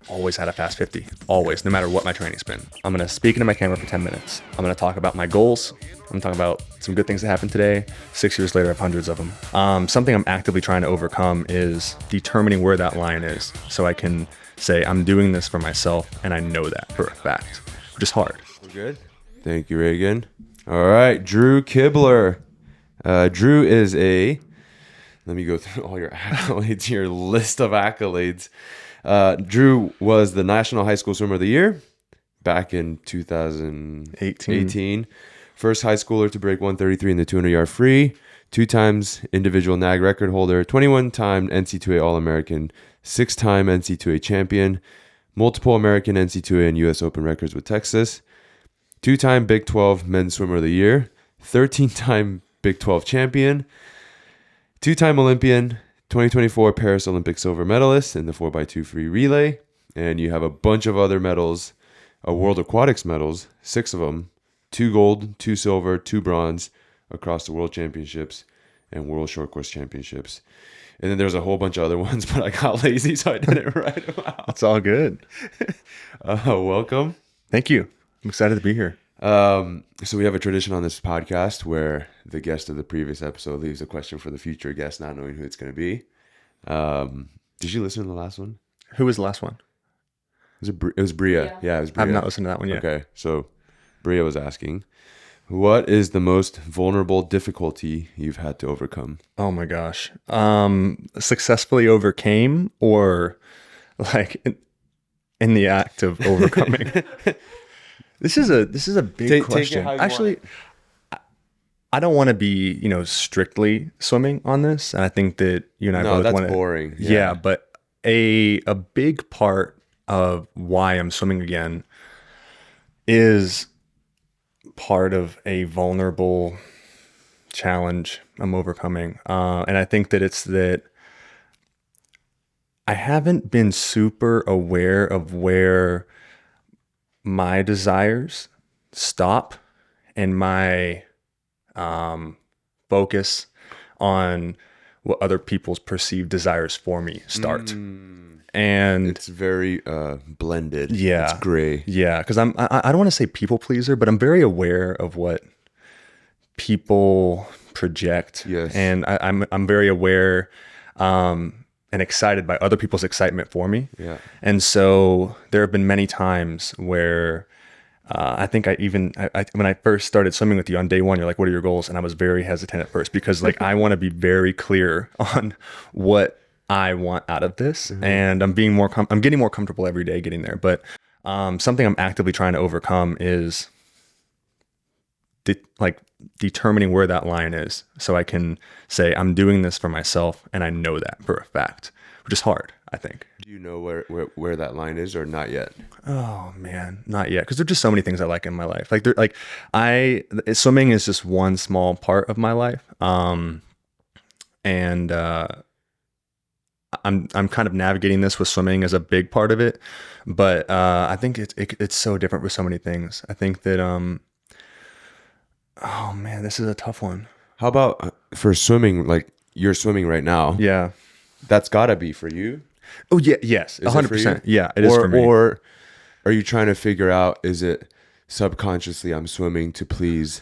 always had a fast 50, always, no matter what my training's been. I'm going to speak into my camera for 10 minutes. I'm going to talk about my goals. I'm talking about some good things that happened today. 6 years later, I have hundreds of them. Something I'm actively trying to overcome is determining where that line is so I can say I'm doing this for myself and I know that for a fact, which is hard. We're good. Thank you, Reagan. All right, Drew Kibler. Drew is let me go through all your accolades, your list of accolades. Drew was the National High School Swimmer of the Year back in 2018. First high schooler to break 133 in the 200-yard free. 2 times individual NAG record holder. 21-time NC2A All-American. 6-time NC2A champion. Multiple American NC2A and U.S. Open records with Texas. 2-time Big 12 Men's Swimmer of the Year. 13-time Big 12 champion. 2-time Olympian. 2024 Paris Olympic silver medalist in the 4x2 free relay. And you have a bunch of other medals, World Aquatics medals, 6 of them, 2 gold, 2 silver, 2 bronze across the World Championships and World Short Course Championships. And then there's a whole bunch of other ones, but I got lazy, so I didn't write them out. It's all good. Welcome. Thank you. I'm excited to be here. So we have a tradition on this podcast where the guest of the previous episode leaves a question for the future guest, not knowing who it's going to be. Did you listen to the last one? Who was the last one? It was Bria. Yeah, it was Bria. I've not listened to that one yet. Okay, so Bria was asking, what is the most vulnerable difficulty you've had to overcome? Oh my gosh. Successfully overcame or like in the act of overcoming? This is a big question. Actually, I don't want to be, strictly swimming on this. And I think that you and I both want to. That's boring. Yeah, but a big part of why I'm swimming again is part of a vulnerable challenge I'm overcoming. And I think that it's that I haven't been super aware of where my desires stop and my focus on what other people's perceived desires for me start. And it's very blended. Yeah. It's gray. Yeah, because I don't want to say people pleaser, but I'm very aware of what people project. Yes. And I'm very aware and excited by other people's excitement for me. Yeah. And so there have been many times where I think when I first started swimming with you on day one, you're like, what are your goals? And I was very hesitant at first because like I want to be very clear on what I want out of this. Mm-hmm. And I'm getting more comfortable every day getting there. But something I'm actively trying to overcome is determining where that line is so I can say I'm doing this for myself and I know that for a fact, which is hard, I think. Do you know where that line is or not yet? Oh man, not yet. Because there's just so many things I like in my life. Swimming is just one small part of my life. I'm kind of navigating this with swimming as a big part of it, but I think it's so different with so many things. I think that oh man, this is a tough one. How about for swimming? Like you're swimming right now. Yeah, that's gotta be for you. Oh yeah, yes, 100%. Yeah, it is for me. Or are you trying to figure out? Is it subconsciously I'm swimming to please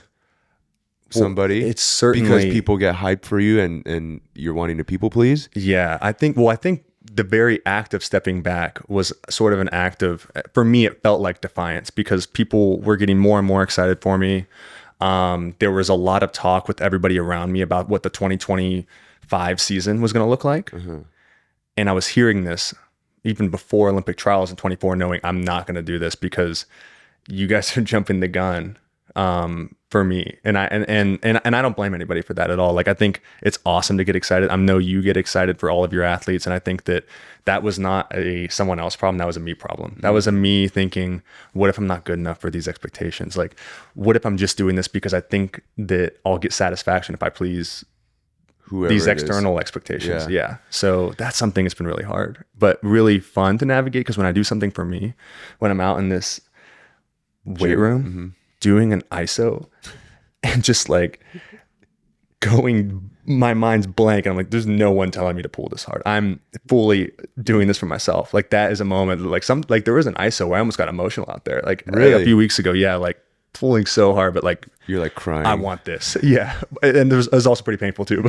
somebody? It's certainly because people get hyped for you and you're wanting to people please. Yeah, I think the very act of stepping back was sort of an act of, for me, it felt like defiance because people were getting more and more excited for me. There was a lot of talk with everybody around me about what the 2025 season was going to look like. Mm-hmm. And I was hearing this even before Olympic trials in 24, knowing I'm not going to do this because you guys are jumping the gun. For me. And I don't blame anybody for that at all. Like, I think it's awesome to get excited. I know you get excited for all of your athletes. And I think that was not a someone else problem. That was a me problem. That was a me thinking, what if I'm not good enough for these expectations? Like, what if I'm just doing this because I think that I'll get satisfaction if I please whoever these external expectations. Yeah. So that's something that's been really hard, but really fun to navigate. Because when I do something for me, when I'm out in this weight room, doing an ISO and just like going my mind's blank. And I'm like, there's no one telling me to pull this hard. I'm fully doing this for myself. Like that is a moment like there was an ISO where I almost got emotional out there. Like a Really? few weeks ago. Yeah. Like pulling so hard, but like, You're like crying. I want this. Yeah. And it was also pretty painful too.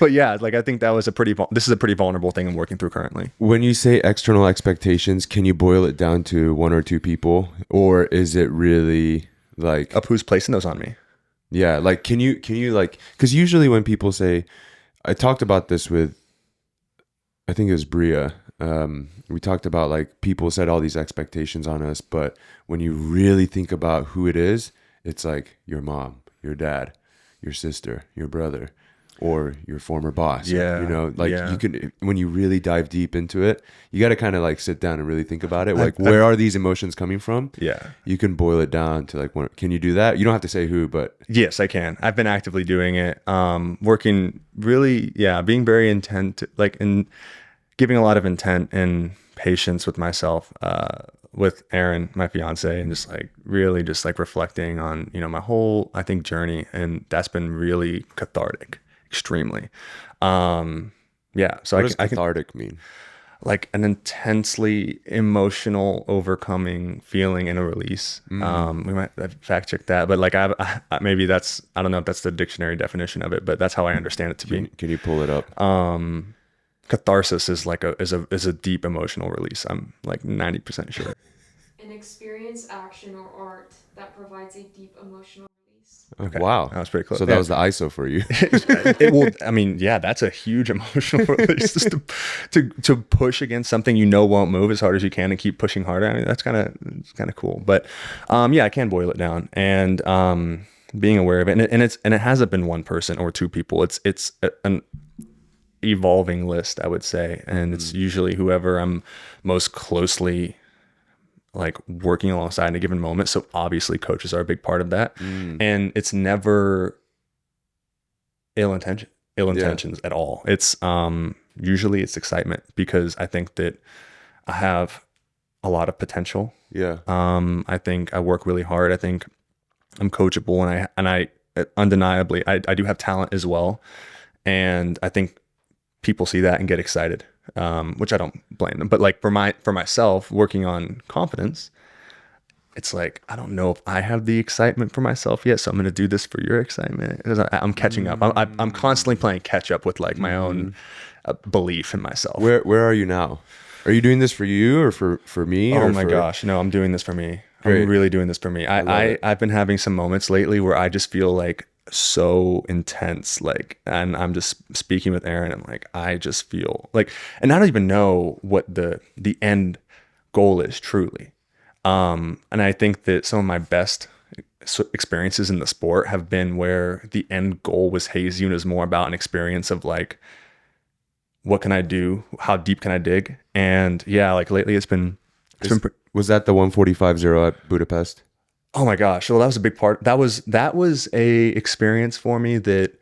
But yeah, like I think this is a pretty vulnerable thing I'm working through currently. When you say external expectations, can you boil it down to one or two people, or is it really like, Of who's placing those on me. yeah, like can you like, because usually when people say, I talked about this with, I think it was Bria. We talked about like people set all these expectations on us, but when you really think about who it is, it's like your mom, your dad, your sister, your brother, or your former boss. Yeah, You know, like yeah. you can, when you really dive deep into it, you got to kind of like sit down and really think about it. Like, where are these emotions coming from? Yeah. You can boil it down to like, can you do that? You don't have to say who, but Yes, I can. I've been actively doing it. Working really, yeah, being very intent, like in giving a lot of intent and patience with myself, with Erin, my fiance, and just like really just like reflecting on, my whole, I think, journey. And that's been really cathartic, extremely. Yeah. So what does I can cathartic mean? like an intensely emotional overcoming feeling and a release. We might fact check that, but like maybe I don't know if that's the dictionary definition of it, but that's how I understand it to be. Can you pull it up? Catharsis is like a deep emotional release. I'm like 90% sure. An experience, action, or art that provides a deep emotional release. Okay. Wow. That was pretty close. So that was the ISO for you. It will. I mean, yeah, that's a huge emotional release. Just to push against something won't move as hard as you can and keep pushing harder. I mean, it's kind of cool. But yeah, I can boil it down and being aware of it, and it hasn't been one person or two people. It's an evolving list, I would say, and it's usually whoever I'm most closely like working alongside in a given moment. So obviously coaches are a big part of that. And it's never ill intentions at all. It's usually it's excitement because I think that I have a lot of potential. Yeah. I think I work really hard. I think I'm coachable, and I undeniably I do have talent as well. And I think people see that and get excited, which I don't blame them. But like for myself, working on confidence, it's like, I don't know if I have the excitement for myself yet. So I'm going to do this for your excitement. I'm catching up. I'm constantly playing catch up with like my own belief in myself. Where are you now? Are you doing this for you or for me? Oh or my gosh. No, I'm doing this for me. Great. I'm really doing this for me. I've been having some moments lately where I just feel like so intense, like, and I'm just speaking with Erin, and like I just feel like, and I don't even know what the end goal is truly. And I think that some of my best experiences in the sport have been where the end goal was hazy and it was more about an experience of like, what can I do? How deep can I dig? And yeah, like lately Was that the 145.0 at Budapest? oh my gosh. Well, that was a big part. That was a experience for me that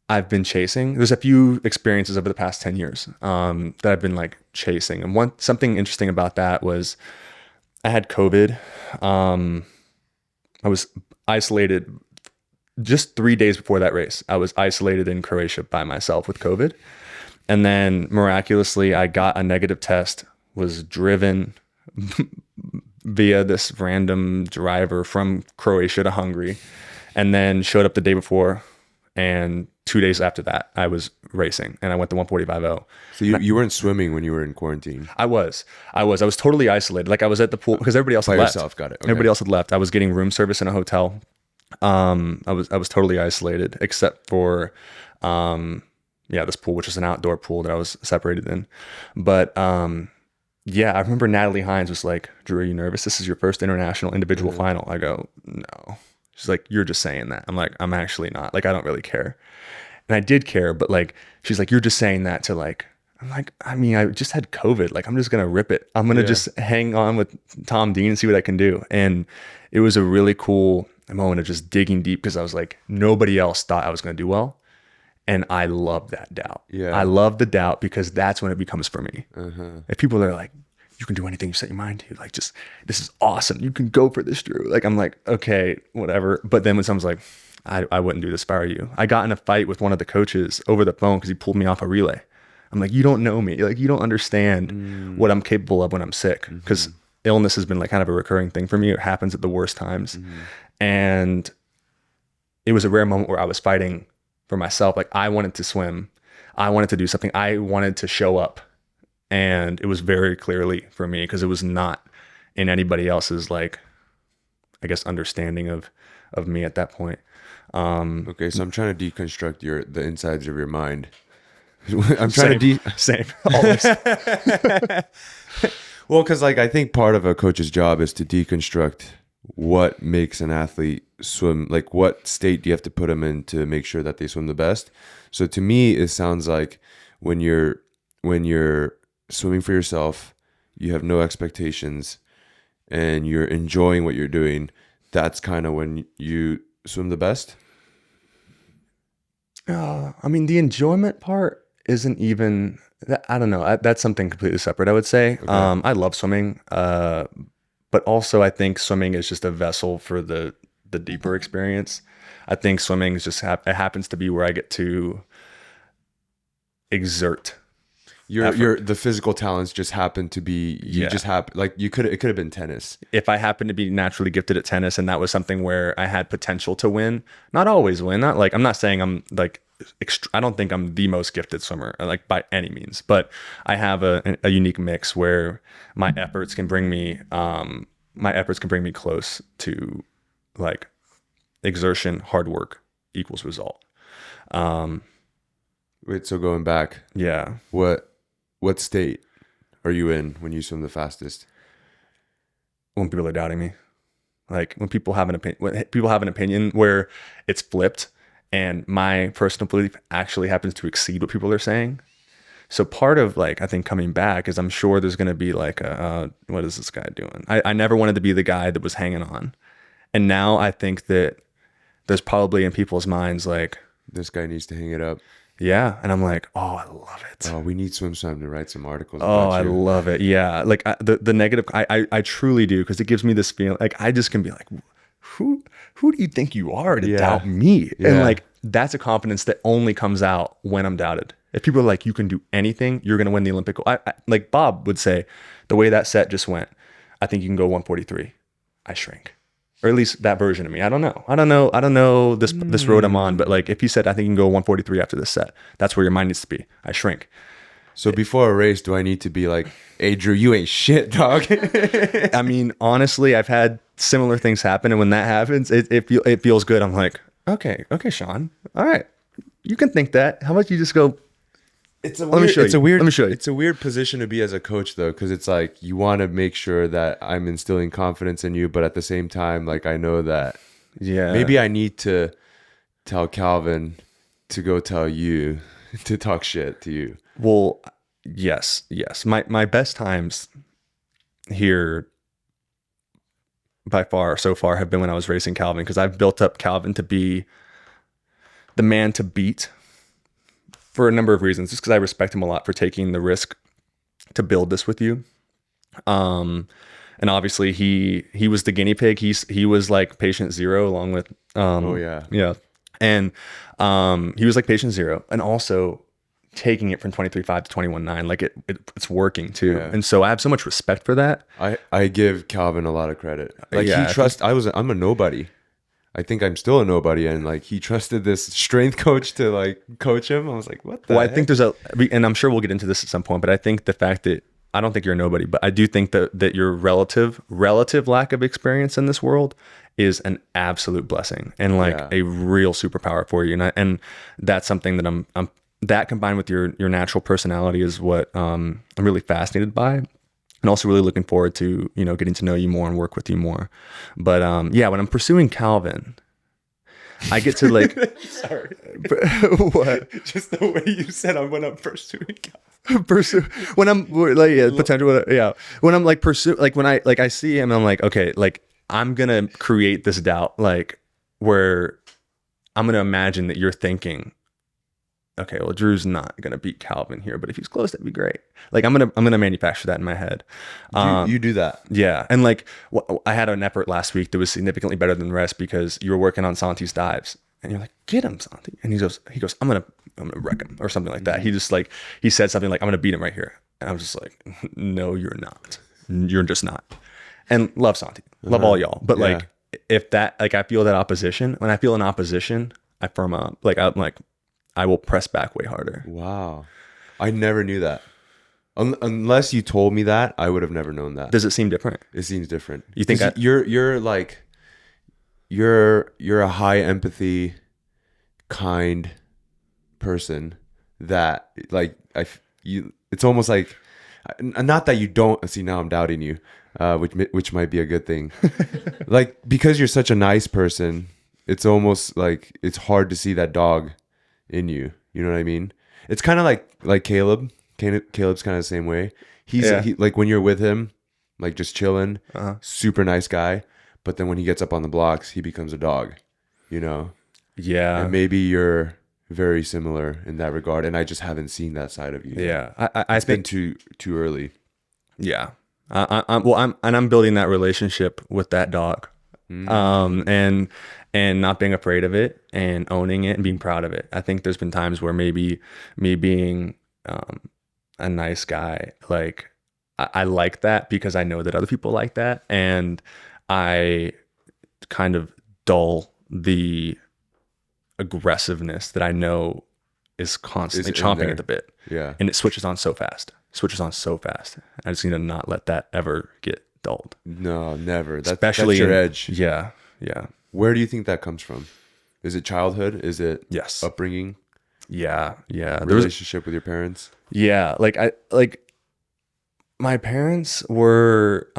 I've been chasing. There's a few experiences over the past 10 years that I've been like chasing. And something interesting about that was I had COVID. I was isolated just 3 days before that race. I was isolated in Croatia by myself with COVID. And then miraculously, I got a negative test, was driven via this random driver from Croatia to Hungary, and then showed up the day before. And 2 days after that, I was racing, and I went to 145.0. So you weren't swimming when you were in quarantine? I was totally isolated. Like I was at the pool because everybody else By had left. yourself, got it. Okay. Everybody else had left. I was getting room service in a hotel. I was totally isolated except for, this pool, which is an outdoor pool that I was separated in. But, yeah, I remember Natalie Hines was like, Drew, are you nervous? This is your first international individual final. I go, no. She's like, you're just saying that. I'm like, I'm actually not. Like, I don't really care. And I did care, but like, she's like, you're just saying that to like, I'm like, I mean, I just had COVID. Like, I'm just going to rip it. I'm going to just hang on with Tom Dean and see what I can do. And it was a really cool moment of just digging deep because I was like, nobody else thought I was going to do well. And I love that doubt. Yeah. I love the doubt because that's when it becomes for me. If people are like, you can do anything you set your mind to, like, just, this is awesome. You can go for this, Drew. Like, I'm like, okay, whatever. But then when someone's like, I wouldn't do this if I were you. I got in a fight with one of the coaches over the phone because he pulled me off a relay. I'm like, you don't know me. Like, you don't understand what I'm capable of when I'm sick. Because illness has been like kind of a recurring thing for me. It happens at the worst times. And it was a rare moment where I was fighting for myself. Like, I wanted to swim. I wanted to do something. I wanted to show up. And it was very clearly for me because it was not in anybody else's, like, I guess, understanding of me at that point. Okay, so I'm trying to deconstruct the insides of your mind. I'm trying to same always. Well, because like I think part of a coach's job is to deconstruct what makes an athlete swim. Like, what state do you have to put them in to make sure that they swim the best? So to me, it sounds like when you're swimming for yourself, you have no expectations, and you're enjoying what you're doing. That's kind of when you swim the best. I mean, the enjoyment part isn't even, I don't know. That's something completely separate, I would say. Okay. I love swimming, but also I think swimming is just a vessel for the deeper experience. I think swimming is just, it happens to be where I get to exert. The physical talents just happen to be, just happen, like it could have been tennis. If I happen to be naturally gifted at tennis and that was something where I had potential to win, not always win, not like, I'm not saying I'm like, I don't think I'm the most gifted swimmer, like by any means, but I have a unique mix where my efforts can bring me close to like exertion, hard work equals result. Wait, so going back, Yeah. what state are you in when you swim the fastest? When people are doubting me, like when people have an opinion where it's flipped and my personal belief actually happens to exceed what people are saying. So part of like, I think coming back is I'm sure there's going to be like what is this guy doing? I never wanted to be the guy that was hanging on. And now I think that there's probably in people's minds like, this guy needs to hang it up. Yeah. And I'm like, oh, I love it. Oh, we need Swim Swam to write some articles Oh, about you. I love it. Yeah. Like the negative, I truly do, because it gives me this feeling like I just can be like, who do you think you are to doubt me? Yeah. And like, that's a confidence that only comes out when I'm doubted. If people are like, you can do anything, you're going to win the Olympic gold. Like Bob would say, the way that set just went, I think you can go 143. I shrink. Or at least that version of me. I don't know this road I'm on, but like if he said, I think you can go 143 after this set, that's where your mind needs to be. I shrink. So before a race, do I need to be like, hey, Drew, you ain't shit, dog? I mean, honestly, I've had similar things happen. And when that happens, it feels good. I'm like, okay, Sean. All right. You can think that. How about you just go, let me show you. It's a weird position to be as a coach, though, because it's like you want to make sure that I'm instilling confidence in you, but at the same time, like I know that maybe I need to tell Calvin to go tell you to talk shit to you. Well, yes. My best times here by far so far have been when I was racing Calvin, because I've built up Calvin to be the man to beat for a number of reasons, just because I respect him a lot for taking the risk to build this with you. And obviously he was the guinea pig. He was like patient zero along with, yeah. And, he was like patient zero, and also taking it from 23.5 to 21.9. Like it's working too. Yeah. And so I have so much respect for that. I give Calvin a lot of credit. Like I'm a nobody. I think I'm still a nobody, and like he trusted this strength coach to like coach him. I was like, what the heck? I think and I'm sure we'll get into this at some point, but I think the fact that I don't think you're a nobody, but I do think that your relative lack of experience in this world is an absolute blessing and like a real superpower for you. And that's something that I'm that combined with your natural personality is what I'm really fascinated by. And also really looking forward to, getting to know you more and work with you more. When I'm pursuing Calvin, I get to like, sorry, what? Just the way you said when I'm pursuing Calvin. When I'm like, potential. Yeah. When I'm like when I see him, I'm like, okay, like I'm going to create this doubt, like where I'm going to imagine that you're thinking, okay, well, Drew's not gonna beat Calvin here, but if he's close, that'd be great. Like I'm gonna manufacture that in my head. You do that, yeah. And like I had an effort last week that was significantly better than the rest because you were working on Santi's dives, And you're like, get him, Santi. And he goes, I'm gonna wreck him or something like that. He just like, he said something like, I'm gonna beat him right here. And I was just like, no, you're not. You're just not. And love Santi, love all y'all. But like, if that, like, I feel that opposition, when I feel an opposition, I firm up. Like, I'm like, I will press back way harder. Wow. I never knew that. Unless you told me that, I would have never known that. Does it seem different? It seems different. You think you're like, you're a high empathy, kind person that like it's almost like, not that you don't see, now I'm doubting you, which might be a good thing. Like, because you're such a nice person, it's almost like it's hard to see that dog in you. You know what I mean? It's kind of like Caleb. Caleb's kind of the same way. He like, when you're with him, like just chilling, super nice guy. But then when he gets up on the blocks, he becomes a dog, you know? Yeah. And maybe you're very similar in that regard. And I just haven't seen that side of you. Yeah. I think too early. Yeah. I'm building that relationship with that dog. And not being afraid of it and owning it and being proud of it. I think there's been times where maybe me being a nice guy, like I like that because I know that other people like that, and I kind of dull the aggressiveness that I know is constantly chomping at the bit. Yeah. And it switches on so fast. I just need to not let that ever get dulled. No, never. Especially that's your edge. Yeah. Yeah. Where do you think that comes from? Is it childhood? Is it Yes. upbringing? Yeah. Yeah. Relationship with your parents? Yeah. My parents were,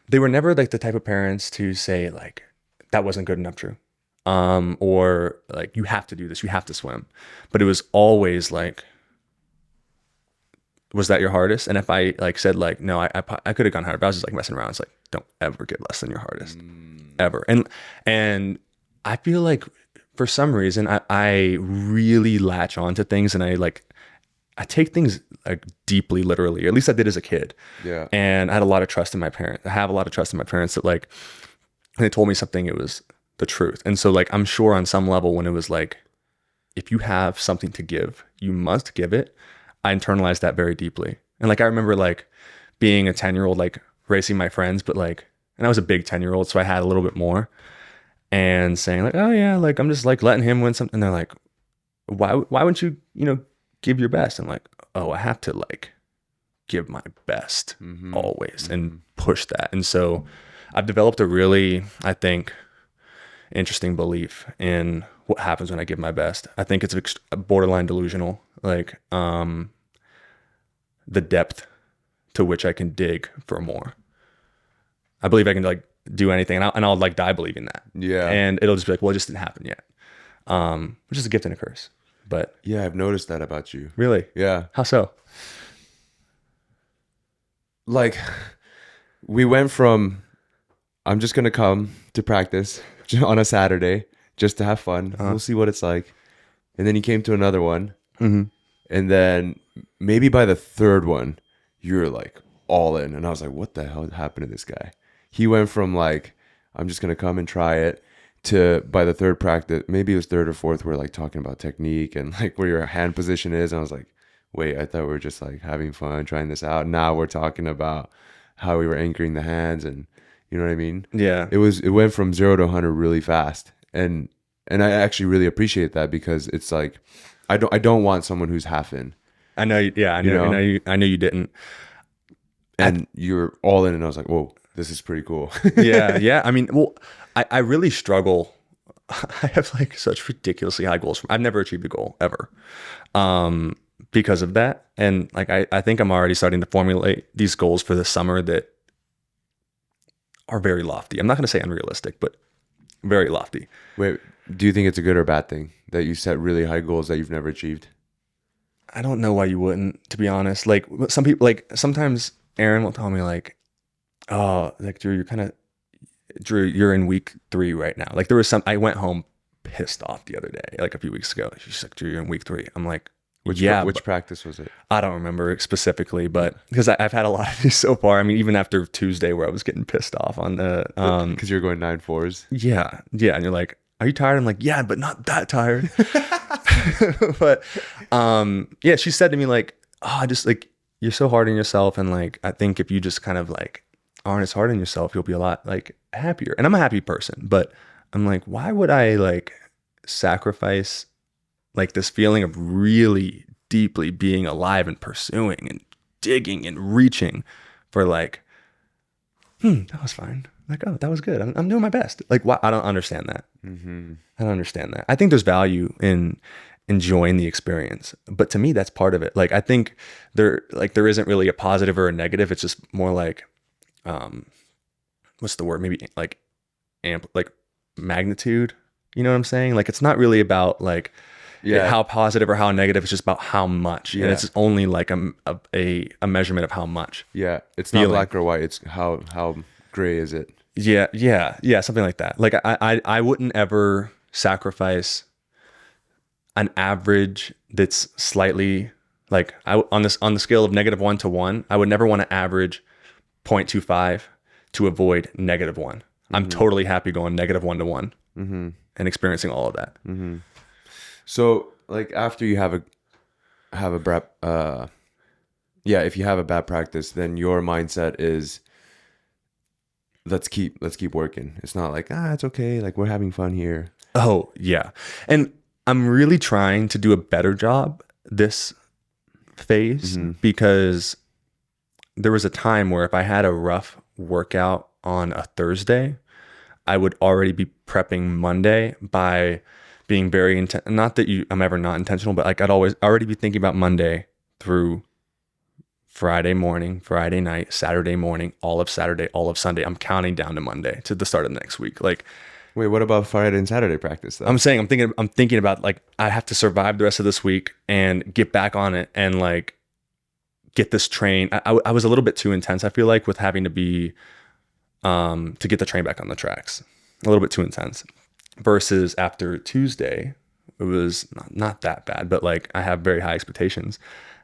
they were never like the type of parents to say like, that wasn't good enough, Drew. Or like, you have to do this, you have to swim. But it was always like, was that your hardest? And if I like said like, no, I could have gone harder, but I was just like messing around. It's like, don't ever get less than your hardest, ever. And I feel like for some reason I really latch on to things, and I take things like deeply literally, or at least I did as a kid. Yeah. And I had a lot of trust in my parents. I have a lot of trust in my parents that like, when they told me something, it was the truth. And so like, I'm sure on some level when it was like, if you have something to give, you must give it. I internalized that very deeply. And like, I remember like being a 10-year-old, like racing my friends, but like, and I was a big 10-year-old, so I had a little bit more, and saying like, oh yeah, like I'm just like letting him win something. And they're like, why wouldn't you, give your best? I'm like, oh, I have to like give my best always and push that. And so I've developed a really, I think, interesting belief in what happens when I give my best. I think it's borderline delusional, like the depth to which I can dig for more. I believe I can like do anything, and I'll like die believing that. Yeah. And it'll just be like, well, it just didn't happen yet. Which is a gift and a curse. But yeah, I've noticed that about you. Really? Yeah. How so? Like, we went from, I'm just going to come to practice on a Saturday just to have fun. We'll see what it's like. And then you came to another one. Mm-hmm. And then maybe by the third one, you're like all in. And I was like, what the hell happened to this guy? He went from like, I'm just going to come and try it, to by the third practice, maybe it was third or fourth, we're like talking about technique and like where your hand position is. And I was like, wait, I thought we were just like having fun, trying this out. Now we're talking about how we were anchoring the hands, and you know what I mean? Yeah. It went from 0 to 100 really fast. And I actually really appreciate that, because it's like, I don't want someone who's half in. I know. Yeah. I know you didn't. And you're all in, and I was like, whoa, this is pretty cool. Yeah. Yeah. I mean, well, I really struggle. I have like such ridiculously high goals. I've never achieved a goal ever. Because of that. And like, I think I'm already starting to formulate these goals for the summer that are very lofty. I'm not going to say unrealistic, but very lofty. Wait, do you think it's a good or bad thing that you set really high goals that you've never achieved? I don't know why you wouldn't, to be honest. Like some people, like sometimes Aaron will tell me like, oh, like Drew, you're in week 3 right now. Like I went home pissed off the other day, like a few weeks ago. She's like, Drew, you're in week 3. I'm like, which practice was it? I don't remember specifically, but because I've had a lot of these so far. I mean, even after Tuesday where I was getting pissed off on the, because you're going 9.4s. Yeah. Yeah. And you're like, are you tired? I'm like, yeah, but not that tired. But yeah, she said to me like, oh, I just like, you're so hard on yourself. And like, I think if you just kind of like aren't as hard on yourself, you'll be a lot like happier. And I'm a happy person, but I'm like, why would I like sacrifice like this feeling of really deeply being alive and pursuing and digging and reaching for like, that was fine. Like, oh, that was good. I'm doing my best. Like, why? I don't understand that. I don't understand that. I think there's value in enjoying the experience, but to me, that's part of it. Like, I think there isn't really a positive or a negative. It's just more like, what's the word? Maybe like like magnitude. You know what I'm saying? Like, it's not really about like how positive or how negative. It's just about how much. And it's only like a measurement of how much. Yeah. It's not black or white. It's how gray is it? Yeah, something like that. Like I wouldn't ever sacrifice an average that's slightly like on the scale of -1 to 1. I would never want to average 0.25 to avoid -1. I'm totally happy going -1 to 1 and experiencing all of that. So like after you have a if you have a bad practice, then your mindset is let's keep working. It's not like, it's okay, like we're having fun here. Oh, yeah. And I'm really trying to do a better job this phase because there was a time where if I had a rough workout on a Thursday, I would already be prepping Monday by being very not that I'm ever not intentional, but like I'd already be thinking about Monday through Friday morning, Friday night, Saturday morning, all of Saturday, all of Sunday. I'm counting down to Monday to the start of the next week. Like, wait, what about Friday and Saturday practice though? I'm thinking about like, I have to survive the rest of this week and get back on it and like get this train. I was a little bit too intense. I feel like with having to be, to get the train back on the tracks, a little bit too intense versus after Tuesday, it was not that bad, but like I have very high expectations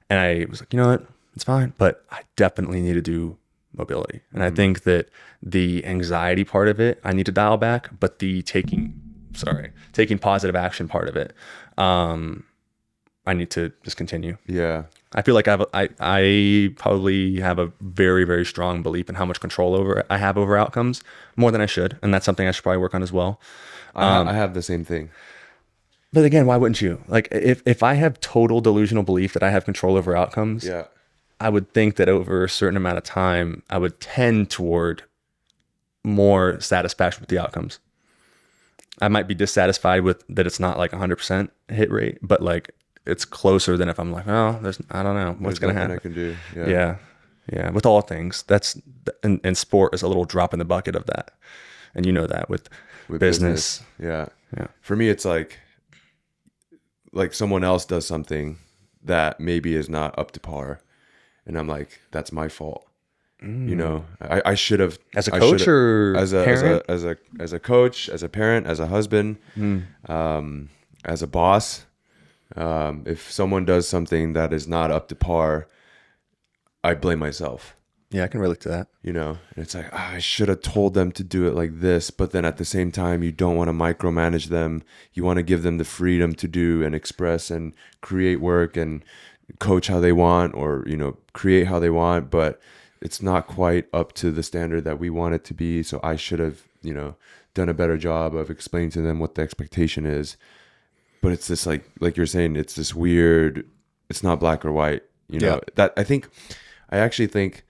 and I was like, you know what? It's fine, but I definitely need to do mobility. And I think that the anxiety part of it, I need to dial back, but the taking positive action part of it, I need to just continue. Yeah. I feel like I probably have a very, very strong belief in how much control I have over outcomes, more than I should. And that's something I should probably work on as well. I have the same thing. But again, why wouldn't you? Like if I have total delusional belief that I have control over outcomes, I would think that over a certain amount of time, I would tend toward more satisfaction with the outcomes. I might be dissatisfied with that it's not like 100% hit rate, but like it's closer than if I'm like, oh, I don't know what's going to happen. I can do. Yeah. With all things, and sport is a little drop in the bucket of that. And you know that with business. Yeah. For me, it's like someone else does something that maybe is not up to par. And I'm like, that's my fault. You know, I should have, as a coach or as a parent? as a coach, as a parent, as a husband, as a boss. If someone does something that is not up to par, I blame myself. Yeah, I can relate to that. You know, and it's like, I should have told them to do it like this, but then at the same time, you don't want to micromanage them. You want to give them the freedom to do and express and create work and coach how they want, or, you know, create how they want, but it's not quite up to the standard that we want it to be. So I should have, you know, done a better job of explaining to them what the expectation is. But it's this like you're saying, it's this weird, it's not black or white, you know. That I actually think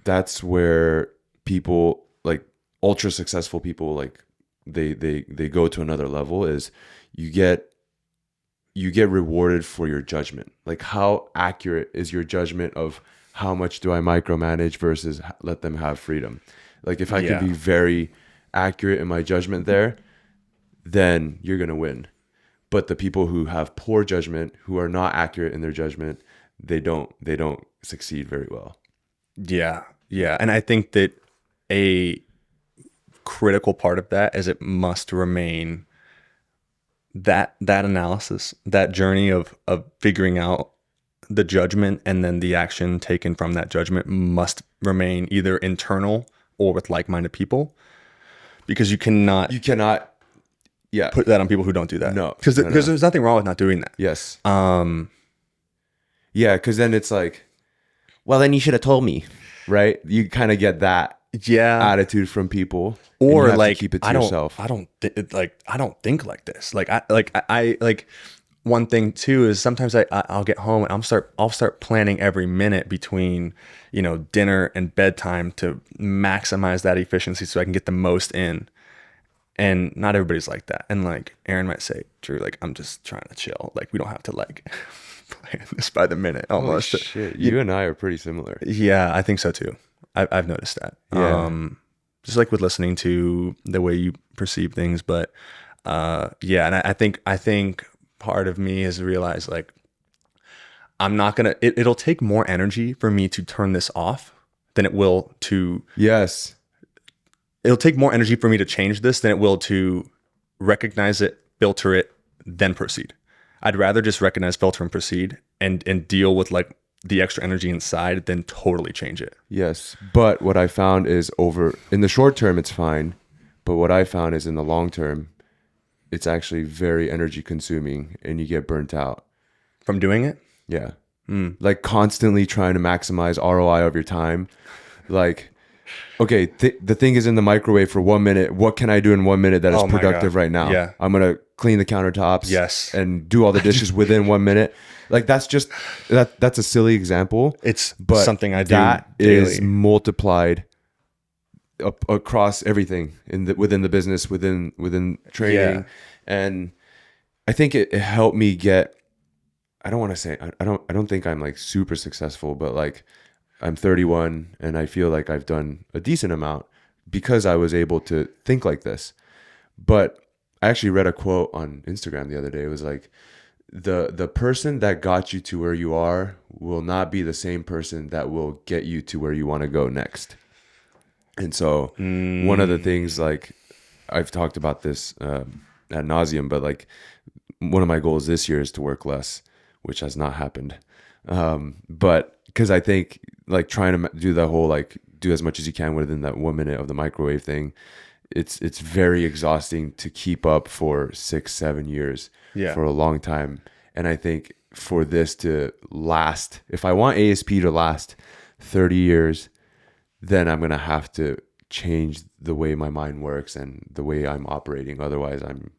that's where people, like ultra successful people, like they go to another level, is you get rewarded for your judgment. Like, how accurate is your judgment of how much do I micromanage versus let them have freedom? Like, if I can be very accurate in my judgment there, then you're going to win. But the people who have poor judgment, who are not accurate in their judgment, they don't succeed very well. Yeah. And I think that a critical part of that is it must remain that analysis, that journey of figuring out the judgment and then the action taken from that judgment must remain either internal or with like-minded people, because you cannot Yeah. put that on people who don't do that. No. Because No. there's nothing wrong with not doing that. Yes. Um, Yeah, because then it's like, well, then you should have told me, right? You kind of get that yeah. attitude from people, and you Or have to like, keep it to I yourself. don't think like this. Like one thing too is sometimes I'll get home and I'll start planning every minute between, dinner and bedtime to maximize that efficiency so I can get the most in. And not everybody's like that. And like Aaron might say, Drew, like, I'm just trying to chill. Like, we don't have to like plan this by the minute Holy almost. shit, you and I are pretty similar. Yeah, I think so too. I've noticed that. Yeah. Just like with listening to the way you perceive things. But yeah, and I think part of me has realized like I'm not gonna. It'll take more energy for me to turn this off than it will to. Yes. It'll take more energy for me to change this than it will to recognize it, filter it, then proceed. I'd rather just recognize, filter, and proceed, and deal with like the extra energy inside than totally change it. Yes. But what I found is in the short term, it's fine. But what I found is in the long term, it's actually very energy consuming and you get burnt out. From doing it? Yeah. Like constantly trying to maximize ROI of your time. Like, okay, the thing is in the microwave for 1 minute. What can I do in 1 minute that is Oh my productive God. right now? Yeah. I'm going to clean the countertops. Yes. And do all the dishes within 1 minute. Like that's just, that's a silly example. It's But something I do that daily. is multiplied across everything within the business, within training. Yeah. And I think it helped me get, I don't want to say, I don't think I'm like super successful, but like I'm 31 and I feel like I've done a decent amount because I was able to think like this. But I actually read a quote on Instagram the other day. It was like, the person that got you to where you are will not be the same person that will get you to where you want to go next. And so one of the things, like I've talked about this ad nauseum, but like one of my goals this year is to work less, which has not happened. But because I think like trying to do the whole like do as much as you can within that 1 minute of the microwave thing, it's very exhausting to keep up for 6-7 years. Yeah. For a long time. And I think for this to last, if I want ASP to last 30 years, then I'm going to have to change the way my mind works and the way I'm operating. Otherwise I'm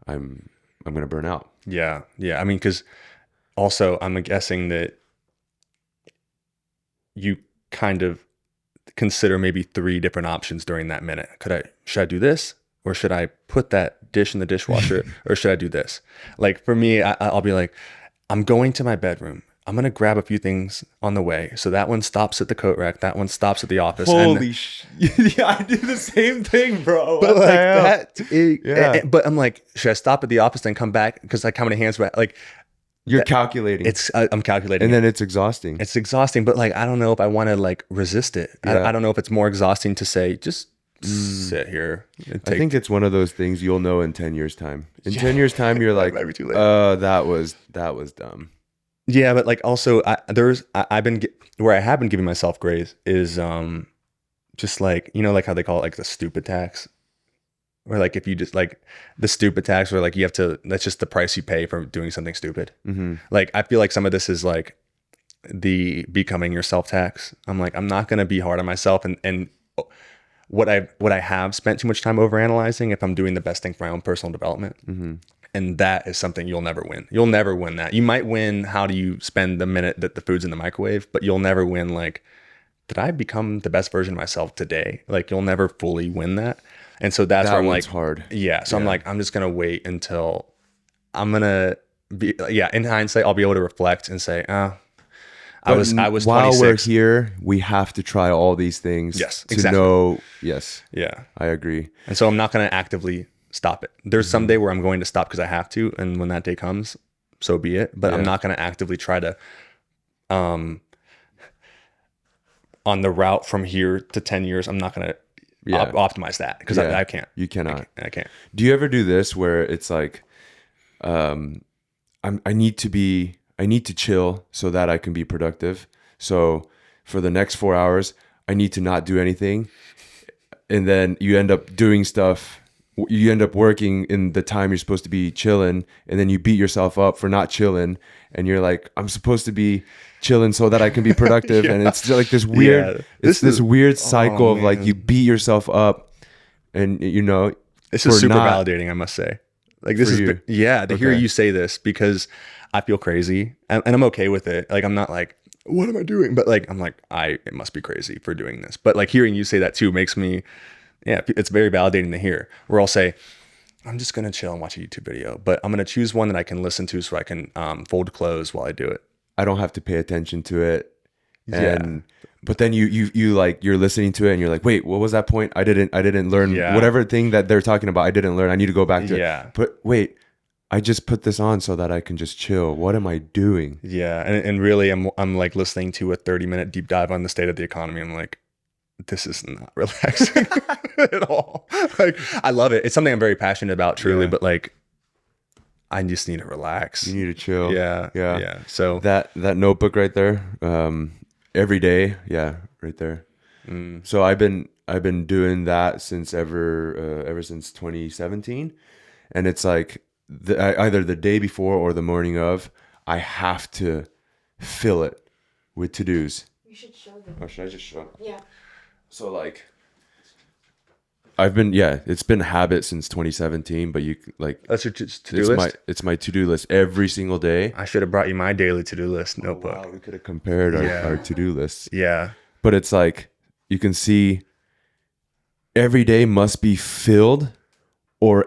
going to burn out. Yeah. Yeah. I mean, because also I'm guessing that you kind of consider maybe 3 different options during that minute. Should I do this? Or should I put that dish in the dishwasher? Or should I do this? Like for me, I'll be like, I'm going to my bedroom. I'm going to grab a few things on the way. So that one stops at the coat rack. That one stops at the office. Holy shit. Yeah, I do the same thing, bro. But What like the hell? Yeah. but I'm like, should I stop at the office and come back? Because like how many hands, like You're calculating. I'm calculating. And then it's exhausting. It's exhausting, but like, I don't know if I want to like resist it. Yeah. I don't know if it's more exhausting to say, just sit here. And I think it's one of those things you'll know in 10 years time. In 10 years time, you're like, Might be too late. that was dumb. Yeah, but like also I've been where I have been giving myself grace is just like, like how they call it like the stupid tax, or like if you just like the stupid tax where like you have to, that's just the price you pay for doing something stupid. Mm-hmm. Like I feel like some of this is like the becoming yourself tax. I'm like, I'm not going to be hard on myself and what I have spent too much time overanalyzing if I'm doing the best thing for my own personal development. Mm-hmm. And that is something you'll never win. You'll never win that. You might win how do you spend the minute that the food's in the microwave, but you'll never win like, did I become the best version of myself today? Like you'll never fully win that. And so that's That where I'm one's like, hard. yeah. So I'm like, I'm just going to wait until I'm going to be, in hindsight, I'll be able to reflect and say, I was while 26. we're here, we have to try all these things. Yes, to exactly. know. Yes, Yeah. I agree. And so I'm not going to actively stop it. There's some day where I'm going to stop because I have to. And when that day comes, so be it. But I'm not going to actively try to, on the route from here to 10 years, I'm not going to optimize that because I can't. You cannot. I can't. Do you ever do this where it's like, I need to chill so that I can be productive. So for the next 4 hours, I need to not do anything. And then you end up doing stuff you end up working in the time you're supposed to be chilling, and then you beat yourself up for not chilling, and you're like, I'm supposed to be chilling so that I can be productive. And it's just like this weird, Yeah. it's this weird cycle Oh, of like, you man. beat yourself up, and you know, This for is super not validating, I must say. Like this for is, you. yeah, to hear Okay. you say this, because I feel crazy and I'm okay with it. Like I'm not like, what am I doing? But like I'm like, it must be crazy for doing this. But like hearing you say that too makes me, yeah, it's very validating to hear. Where I'll say, I'm just gonna chill and watch a YouTube video, but I'm gonna choose one that I can listen to so I can fold clothes while I do it. I don't have to pay attention to it. Yeah. And but then you like, you're listening to it and you're like, wait, what was that point? I didn't learn Yeah. whatever thing that they're talking about. I didn't learn. I need to go back to Yeah. it. But wait, I just put this on so that I can just chill. What am I doing? Yeah. And really I'm like listening to a 30-minute deep dive on the state of the economy. I'm like, this is not relaxing at all. Like I love it. It's something I'm very passionate about, truly, Yeah. but like I just need to relax. You need to chill. Yeah. Yeah. Yeah. So That notebook right there, every day, yeah, right there. So I've been doing that since ever since 2017, and it's like either the day before or the morning of, I have to fill it with to-dos. You should show them. Oh, should I just show? Yeah. So like, it's been a habit since 2017, but you like, that's your to-do list. it's my to-do list every single day. I should have brought you my daily to-do list notebook. Wow, we could have compared Yeah. our to-do lists. Yeah. But it's like, you can see every day must be filled,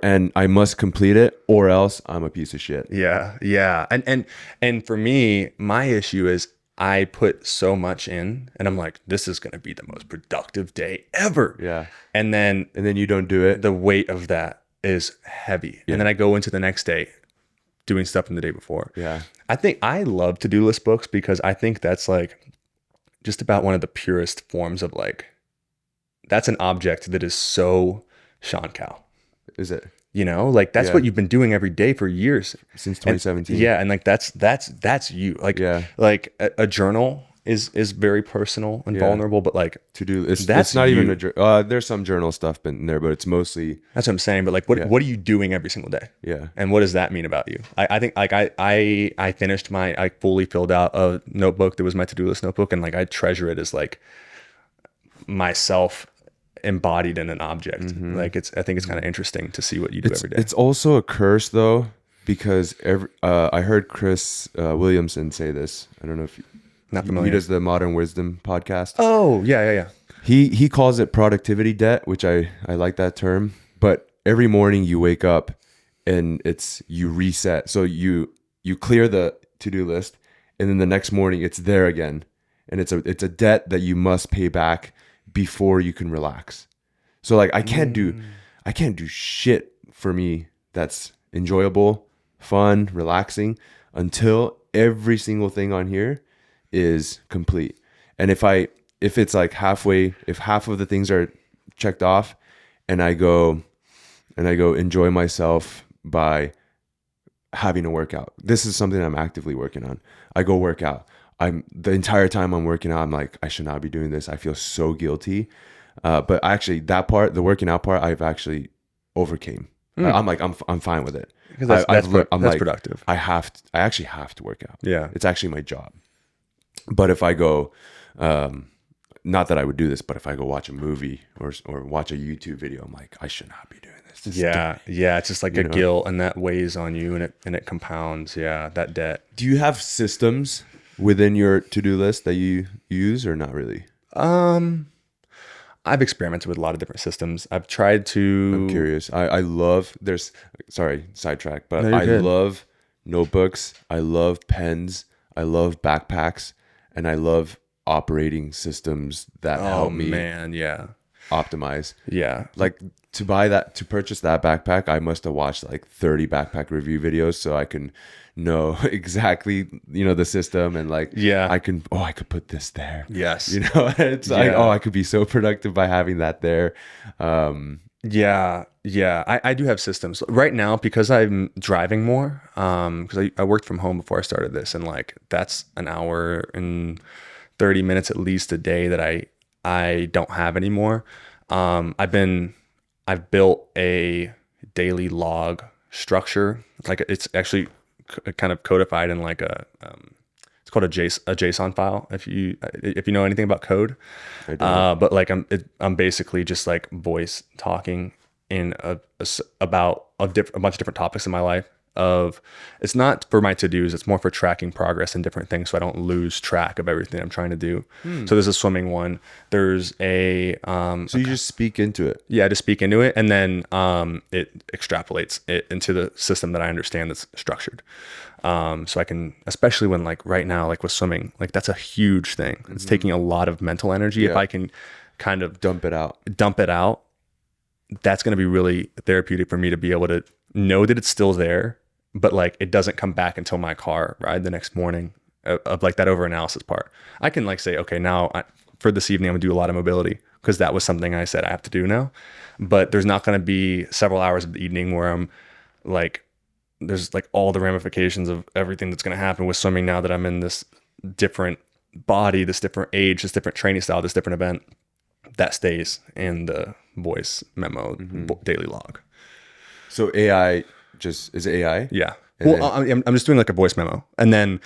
and I must complete it, or else I'm a piece of shit. Yeah. Yeah. And for me, my issue is I put so much in and I'm like, this is going to be the most productive day ever. Yeah. And then And then you don't do it. the weight of that is heavy. Yeah. And then I go into the next day doing stuff from the day before. Yeah. I think I love to-do list books because I think that's like just about one of the purest forms of like, that's an object that is so Sean Cow, Is it? you know, like that's Yeah. what you've been doing every day for years. Since And- 2017. yeah. And like, that's you. Like, Yeah. like a journal is very personal and Yeah. vulnerable, but like, To-do. It's That's not even you. a journal. There's some journal stuff in there, but it's mostly, that's what I'm saying. But like, what are you doing every single day? yeah. And what does that mean about you? I think like I finished I fully filled out a notebook that was my to-do list notebook, and like I treasure it as like myself embodied in an object. Like I think it's kind of interesting to see what you do every day. It's also a curse though, because I heard Chris Williamson say this. I don't know if Not he familiar. does the Modern Wisdom podcast. Oh, yeah. He calls it productivity debt, which I like that term. But every morning you wake up and you reset. So you clear the to-do list, and then the next morning it's there again. And it's a debt that you must pay back before you can relax. So like I can't do shit for me that's enjoyable, fun, relaxing until every single thing on here is complete. And if it's like halfway, if half of the things are checked off, and I go enjoy myself by having a workout. This is something I'm actively working on. I go work out. The entire time I'm working out, I'm like, I should not be doing this. I feel so guilty. But actually that part, the working out part, I've actually overcame. I'm like, I'm fine with it. Because that's like, productive. I actually have to work out. Yeah. It's actually my job. But if I go, not that I would do this, but if I go watch a movie or watch a YouTube video, I'm like, I should not be doing this. This is Yeah. It's just like You a know? guilt, and that weighs on you, and it compounds. Yeah, that debt. Do you have systems within your to-do list that you use, or not really? I've experimented with a lot of different systems. I've tried to. I'm curious. I love, sorry, sidetrack, but No, you're I good. love notebooks. I love pens. I love backpacks, and I love operating systems that Oh help me man, yeah. optimize. Yeah. Like to purchase that backpack, I must have watched like 30 backpack review videos so I can know exactly, the system, and like, Yeah. I could put this there. Yes. It's like, Yeah. I could be so productive by having that there. Yeah. I do have systems right now because I'm driving more. Because I worked from home before I started this, and like that's an hour and 30 minutes at least a day that I don't have anymore. I've built a daily log structure. Like it's actually kind of codified in like it's called a JSON file. If you know anything about code, I don't. but like I'm basically just like voice talking in about a bunch of different topics in my life. It's not for my to-dos, it's more for tracking progress in different things so I don't lose track of everything I'm trying to do. So there's a swimming one, there's a So you just speak into it. yeah, to speak into it, and then it extrapolates it into the system that I understand that's structured. So I can, especially when like right now, like with swimming, like that's a huge thing. It's taking a lot of mental energy. If Yeah. I can kind of Dump it out. that's going to be really therapeutic for me to be able to know that it's still there, but like it doesn't come back until my car ride the next morning of like that over analysis part. I can like say, okay, now for this evening, I'm gonna do a lot of mobility because that was something I said I have to do now. But there's not going to be several hours of the evening where I'm like, there's like all the ramifications of everything that's going to happen with swimming now that I'm in this different body, this different age, this different training style, this different event. That stays in the voice memo daily log. So AI is it AI? Yeah. And Well, I'm just doing like a voice memo and then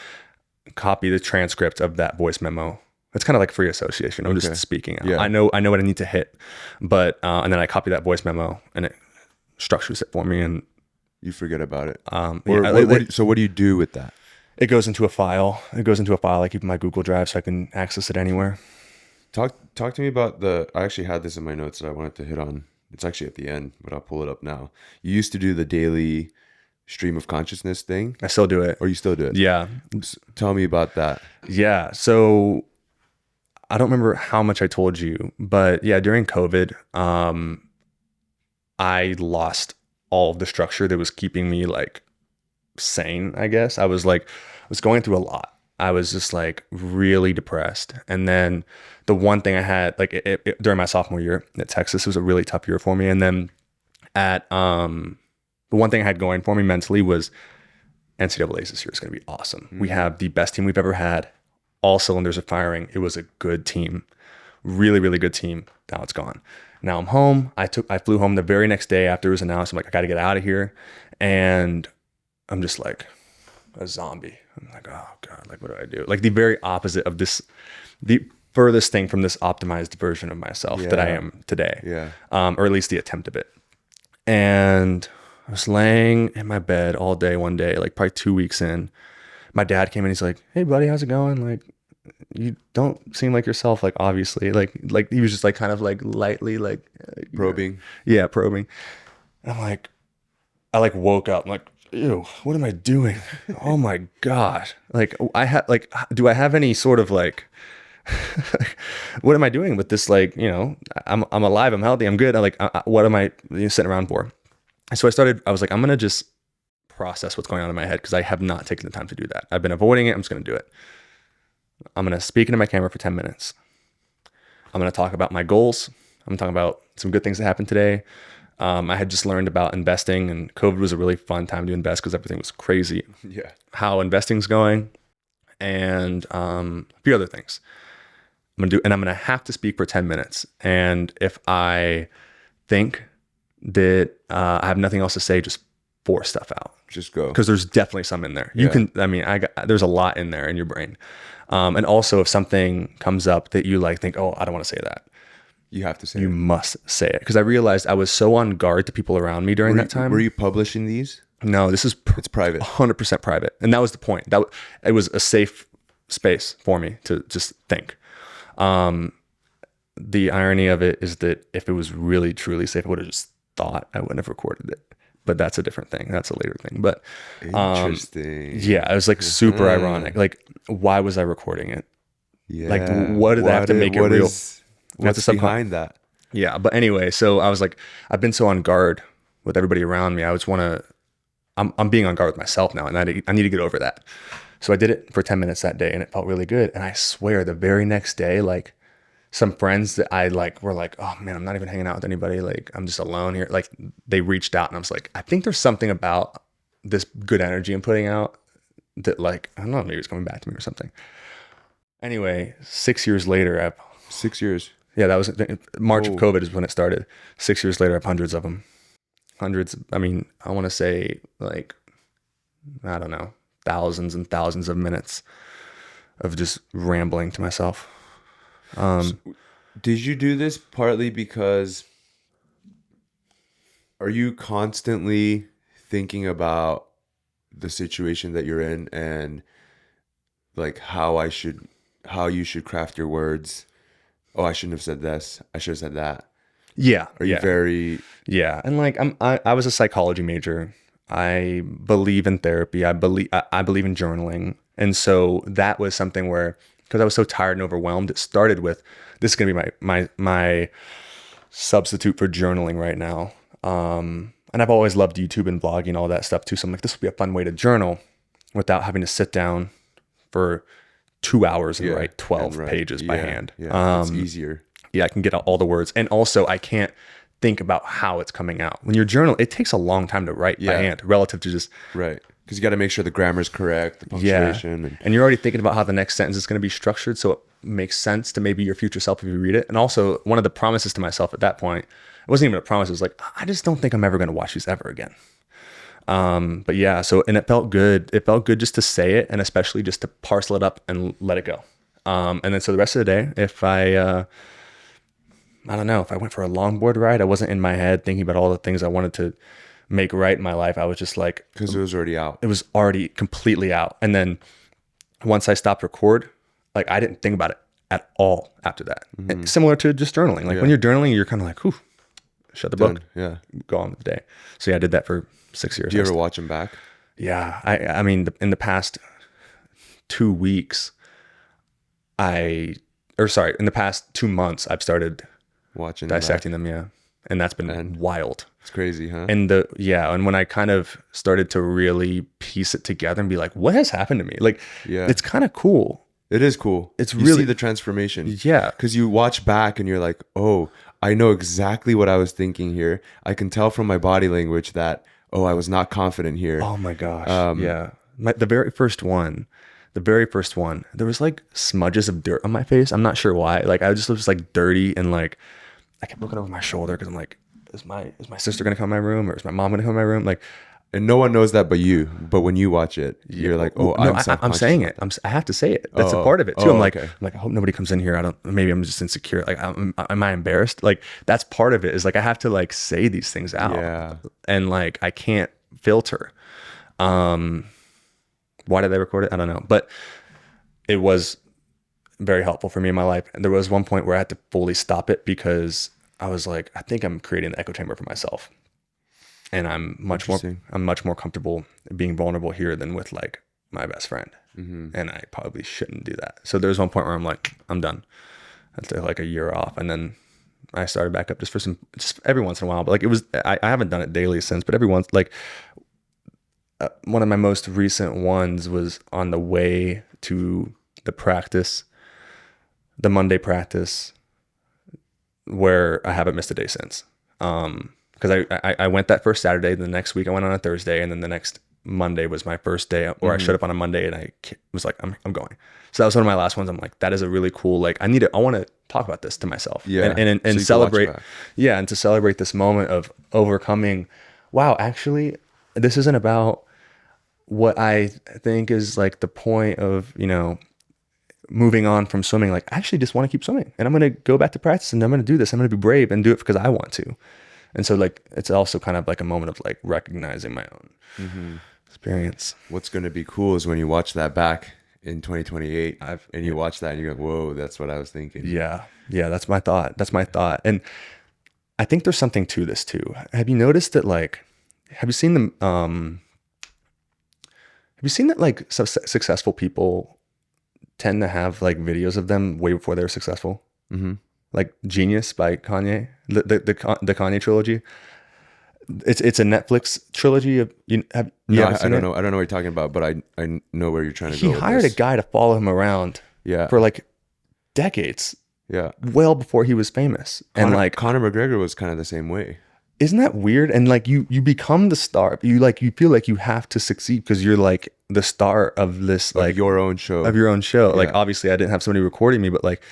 copy the transcript of that voice memo. It's kind of like free association. I'm just speaking out. Yeah. I know what I need to hit, but and then I copy that voice memo and it structures it for me. And You forget about it. yeah, So what do you do with that? it goes into a file. I keep in my Google Drive so I can access it anywhere. Talk to me about I actually had this in my notes that I wanted to hit on. It's actually at the end, but I'll pull it up now. You used to do the daily stream of consciousness thing, I still do it. or you still do it? Yeah. Tell me about that. Yeah. So I don't remember how much I told you, but yeah, during COVID, I lost all of the structure that was keeping me like sane, I guess. I was going through a lot. I was just like really depressed. And then the one thing I had like during my sophomore year at Texas, it was a really tough year for me. And then at the one thing I had going for me mentally was NCAA's this year is going to be awesome. We have the best team we've ever had. All cylinders are firing. It was a good team, really, really good team. Now it's gone. Now I'm home. I flew home the very next day after it was announced. I'm like, I got to get out of here. And I'm just like a zombie. I'm like, oh God, like what do I do? Like the very opposite of this, the furthest thing from this optimized version of myself that I am today. Yeah. Or at least the attempt of it. And I was laying in my bed all day one day, like probably 2 weeks in. My dad came in, he's like, hey buddy, how's it going? Like, you don't seem like yourself, like obviously. Like he was just like kind of like lightly like Probing. Yeah, probing. And I'm like, I like woke up. I'm like, ew, what am I doing? Oh my God. Like do I have any sort of like what am I doing with this? Like, you know, I'm alive, I'm healthy, I'm good. What am I sitting around for? So I was like, I'm going to just process what's going on in my head because I have not taken the time to do that. I've been avoiding it. I'm just going to do it. I'm going to speak into my camera for 10 minutes. I'm going to talk about my goals. I'm going to talk about some good things that happened today. I had just learned about investing, and COVID was a really fun time to invest because everything was crazy. Yeah. How investing's going, and a few other things. I'm going to have to speak for 10 minutes. And if I think that I have nothing else to say, just force stuff out. Just go. Because there's definitely some in there. There's a lot in there in your brain. And also if something comes up that you like think, oh, I don't want to say that. You have to say You it. must say it. Because I realized I was so on guard to people around me during that time. Were you publishing these? No, this is It's private. 100% private. And that was the point. It was a safe space for me to just think. The irony of it is that if it was really, truly safe, I would have just thought I wouldn't have recorded it. But that's a different thing. That's a later thing. But Interesting. yeah, it was like super ironic. Like, why was I recording it? Yeah. Like, what did I have to make it real? What's behind that? Yeah. But anyway, so I was like, I've been so on guard with everybody around me. I just want to, I'm being on guard with myself now, and I need to get over that. So I did it for 10 minutes that day, and it felt really good. And I swear the very next day, like, some friends that I like were like, oh man, I'm not even hanging out with anybody. Like, I'm just alone here. Like, they reached out, and I was like, I think there's something about this good energy I'm putting out that, like, I don't know, maybe it's coming back to me or something. Anyway, 6 years later, 6 years. yeah, that was March of COVID is when it started. 6 years later, I have hundreds of them. hundreds. I mean, I want to say like, I don't know, thousands and thousands of minutes of just rambling to myself. Did you do this partly because are you constantly thinking about the situation that you're in and like how you should craft your words? Oh, I shouldn't have said this. I should have said that. Yeah. Are you very Yeah. And like I was a psychology major. I believe in therapy. I believe in journaling. And so that was something where, because I was so tired and overwhelmed, it started with, this is gonna be my substitute for journaling right now. And I've always loved YouTube and vlogging, all that stuff too. So I'm like, this would be a fun way to journal without having to sit down for 2 hours and write 12 pages by hand. Yeah, it's easier. Yeah, I can get out all the words. And also I can't think about how it's coming out. When you're journaling, it takes a long time to write by hand relative to just... Right. Because you got to make sure the grammar is correct, the punctuation. Yeah. And you're already thinking about how the next sentence is going to be structured, so it makes sense to maybe your future self if you read it. And also, one of the promises to myself at that point, it wasn't even a promise, it was like, I just don't think I'm ever going to watch these ever again. But yeah, so, and it felt good. It felt good just to say it, and especially just to parcel it up and let it go. And then so the rest of the day, if I don't know, if I went for a longboard ride, I wasn't in my head thinking about all the things I wanted to make right in my life. I was just like, because it was already out. It was already completely out. And then once I stopped record, like I didn't think about it at all after that. And similar to just journaling. Like when you're journaling, you're kind of like, whew, shut the book. Yeah. Go on with the day. So yeah, I did that for 6 years. Do you ever watch them back? Yeah. I mean, in the past 2 weeks, in the past 2 months, I've started watching dissecting them. Yeah. And that's been wild. It's crazy, huh? And and when I kind of started to really piece it together and be like, what has happened to me? Like, it's kind of cool. It is cool. It's you really see the transformation. Yeah. Because you watch back and you're like, oh, I know exactly what I was thinking here. I can tell from my body language that, oh, I was not confident here. Oh my gosh. Yeah. The very first one, there was like smudges of dirt on my face. I'm not sure why. Like I just was like dirty, and like I kept looking over my shoulder because I'm like, is my sister gonna come in my room, or is my mom gonna come in my room? Like, and no one knows that but you. But when you watch it, you're like, oh, no, I'm saying it. I have to say it. That's a part of it too. I'm like, I hope nobody comes in here. Maybe I'm just insecure. Like, am I embarrassed? Like, that's part of it. Is like I have to like say these things out. Yeah. And like I can't filter. Why did they record it? I don't know. But it was very helpful for me in my life. And there was one point where I had to fully stop it because I was like, I think I'm creating an echo chamber for myself. And I'm much more comfortable being vulnerable here than with like my best friend. And I probably shouldn't do that. So there's one point where I'm like, I'm done. I took like a year off, and then I started back up just every once in a while. But like it was, I haven't done it daily since, but every once, like one of my most recent ones was on the way to the Monday practice, where I haven't missed a day since. Because I went that first Saturday, the next week I went on a Thursday, and then the next Monday was my first day, or I showed up on a Monday and I was like, I'm going. So that was one of my last ones. I'm like, that is a really cool, like I want to talk about this to myself. Yeah. And so celebrate. Yeah. And to celebrate this moment of overcoming, wow, actually, this isn't about what I think is like the point of, moving on from swimming. Like I actually just want to keep swimming, and I'm going to go back to practice, and I'm going to do this. I'm going to be brave and do it because I want to. And so like, it's also kind of like a moment of like recognizing my own experience. What's going to be cool is when you watch that back in 2028 and you watch that and you go, whoa, that's what I was thinking. Yeah. Yeah. That's my thought. And I think there's something to this too. Have you noticed that like, have you seen that like successful people tend to have like videos of them way before they're successful? Like Genius by Kanye, the Kanye trilogy. It's a Netflix trilogy of I don't know what you're talking about, but I know where you're trying to go. He hired a guy to follow him around for like decades. Yeah. Well before he was famous. And like Conor McGregor was kind of the same way. Isn't that weird? And like you become the star. You feel like you have to succeed because you're like the star of this, like your own show. Yeah. Like obviously I didn't have somebody recording me, but like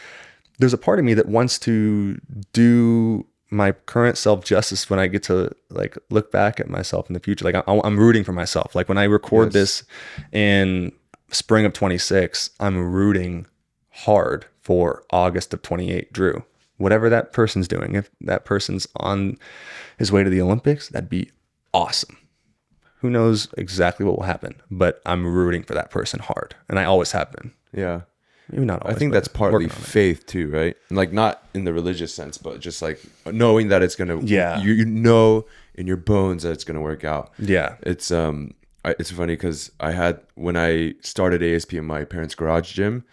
there's a part of me that wants to do my current self-justice when I get to like look back at myself in the future. Like I'm rooting for myself. Like when I record this in spring of 26, I'm rooting hard for August of 28 Drew. Whatever that person's doing, if that person's on his way to the Olympics, that'd be awesome. Who knows exactly what will happen, but I'm rooting for that person hard, and I always have been. Yeah. Maybe not always. I think that's partly faith too, right? Like not in the religious sense, but just like knowing that it's gonna. Yeah. You know in your bones that it's gonna work out. Yeah. It's funny because when I started ASP in my parents' garage gym,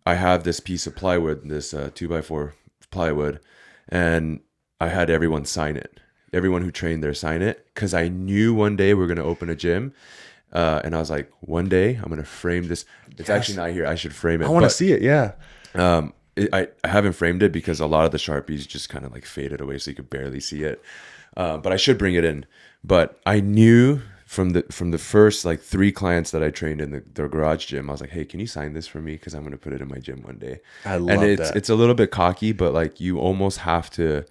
I have this piece of plywood, this 2x4 plywood, and I had everyone sign it. Everyone who trained there sign it because I knew one day we were gonna open a gym. And I was like, one day I'm gonna frame this. It's actually not here. I should frame it. I want to see it. Yeah. I haven't framed it because a lot of the Sharpies just kind of like faded away, so you could barely see it. But I should bring it in. But I knew from the first like 3 clients that I trained in their garage gym, I was like, hey, can you sign this for me? Because I'm gonna put it in my gym one day. I love that. It's a little bit cocky, but like you almost have to.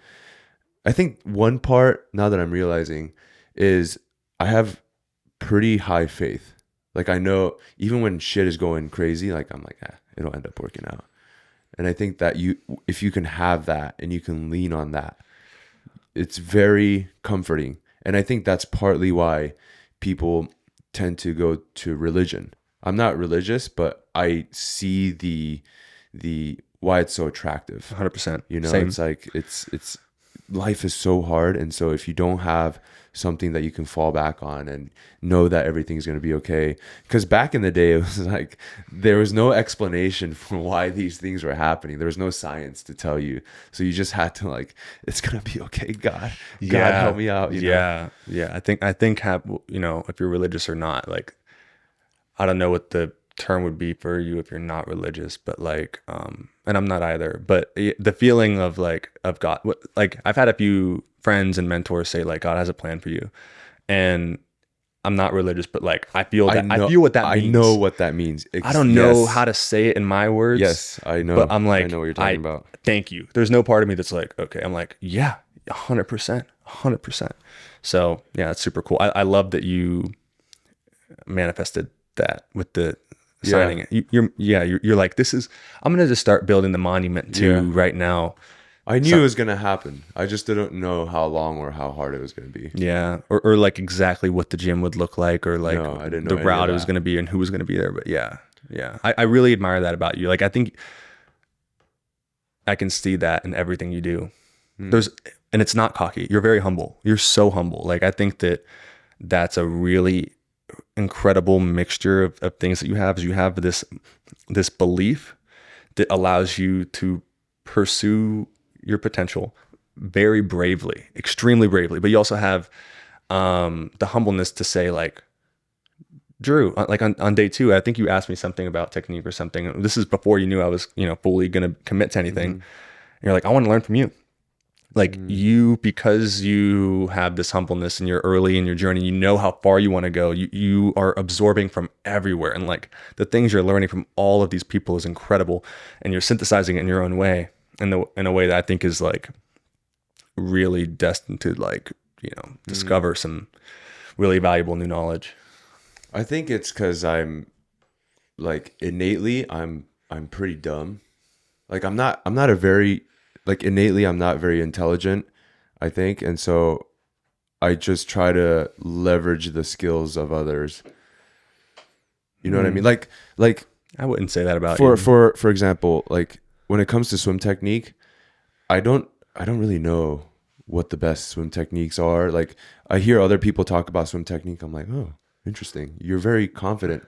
I think one part now that I'm realizing is I have pretty high faith. Like I know even when shit is going crazy, like I'm like, it'll end up working out. And I think that if you can have that and you can lean on that, it's very comforting. And I think that's partly why people tend to go to religion. I'm not religious, but I see the why it's so attractive. 100%. You know, Same. it's like it's life is so hard, and so if you don't have something that you can fall back on and know that everything's going to be okay, because back in the day it was like there was no explanation for why these things were happening. There was no science to tell you, so you just had to like, it's going to be okay, God help me out, you know? I think you know, if you're religious or not, like I don't know what the term would be for you if you're not religious, but like and I'm not either, but the feeling of God, like I've had a few friends and mentors say like God has a plan for you, and I'm not religious, but like I feel what that means. I know what that means. I don't know how to say it in my words. Yes, I know. But I'm like, I know what you're talking about. Thank you. There's no part of me that's like, okay. I'm like, yeah, 100%. So yeah, it's super cool. I love that you manifested that with the signing it. You're like, I'm gonna just start building the monument to right now. I knew it was gonna happen. I just didn't know how long or how hard it was gonna be. Yeah, or like exactly what the gym would look like, or like I didn't know the route it was gonna be and who was gonna be there. But yeah. I really admire that about you. Like I think I can see that in everything you do. And it's not cocky. You're very humble. You're so humble. Like I think that's a really incredible mixture of things that you have. Is you have this belief that allows you to pursue your potential very bravely, extremely bravely, but you also have the humbleness to say like, Drew, like on day 2, I think you asked me something about technique or something. This is before you knew I was, fully going to commit to anything. And you're like, I want to learn from you. Like because you have this humbleness and you're early in your journey, you know how far you want to go. You are absorbing from everywhere. And like the things you're learning from all of these people is incredible. And you're synthesizing it in your own way, in a way that I think is like really destined to like, discover some really valuable new knowledge. I think it's because I'm like innately I'm pretty dumb. Like I'm not a very innately I'm not very intelligent, I think, and so I just try to leverage the skills of others. You know what I mean? Like I wouldn't say that about you. For example, like when it comes to swim technique, I don't really know what the best swim techniques are. Like I hear other people talk about swim technique, I'm like, oh, interesting. You're very confident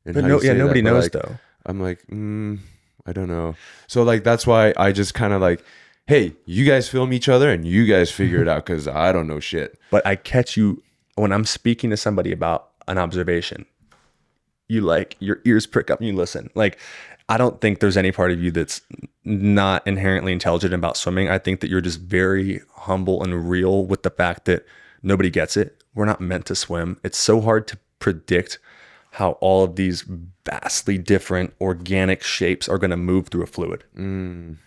in how you say nobody that, knows like, though. I'm like, I don't know. So like that's why I just kind of like, hey, you guys film each other and you guys figure it out because I don't know shit. But I catch you when I'm speaking to somebody about an observation. You like your ears prick up and you listen. Like I don't think there's any part of you that's not inherently intelligent about swimming. I think that you're just very humble and real with the fact that nobody gets it. We're not meant to swim. It's so hard to predict how all of these vastly different organic shapes are going to move through a fluid.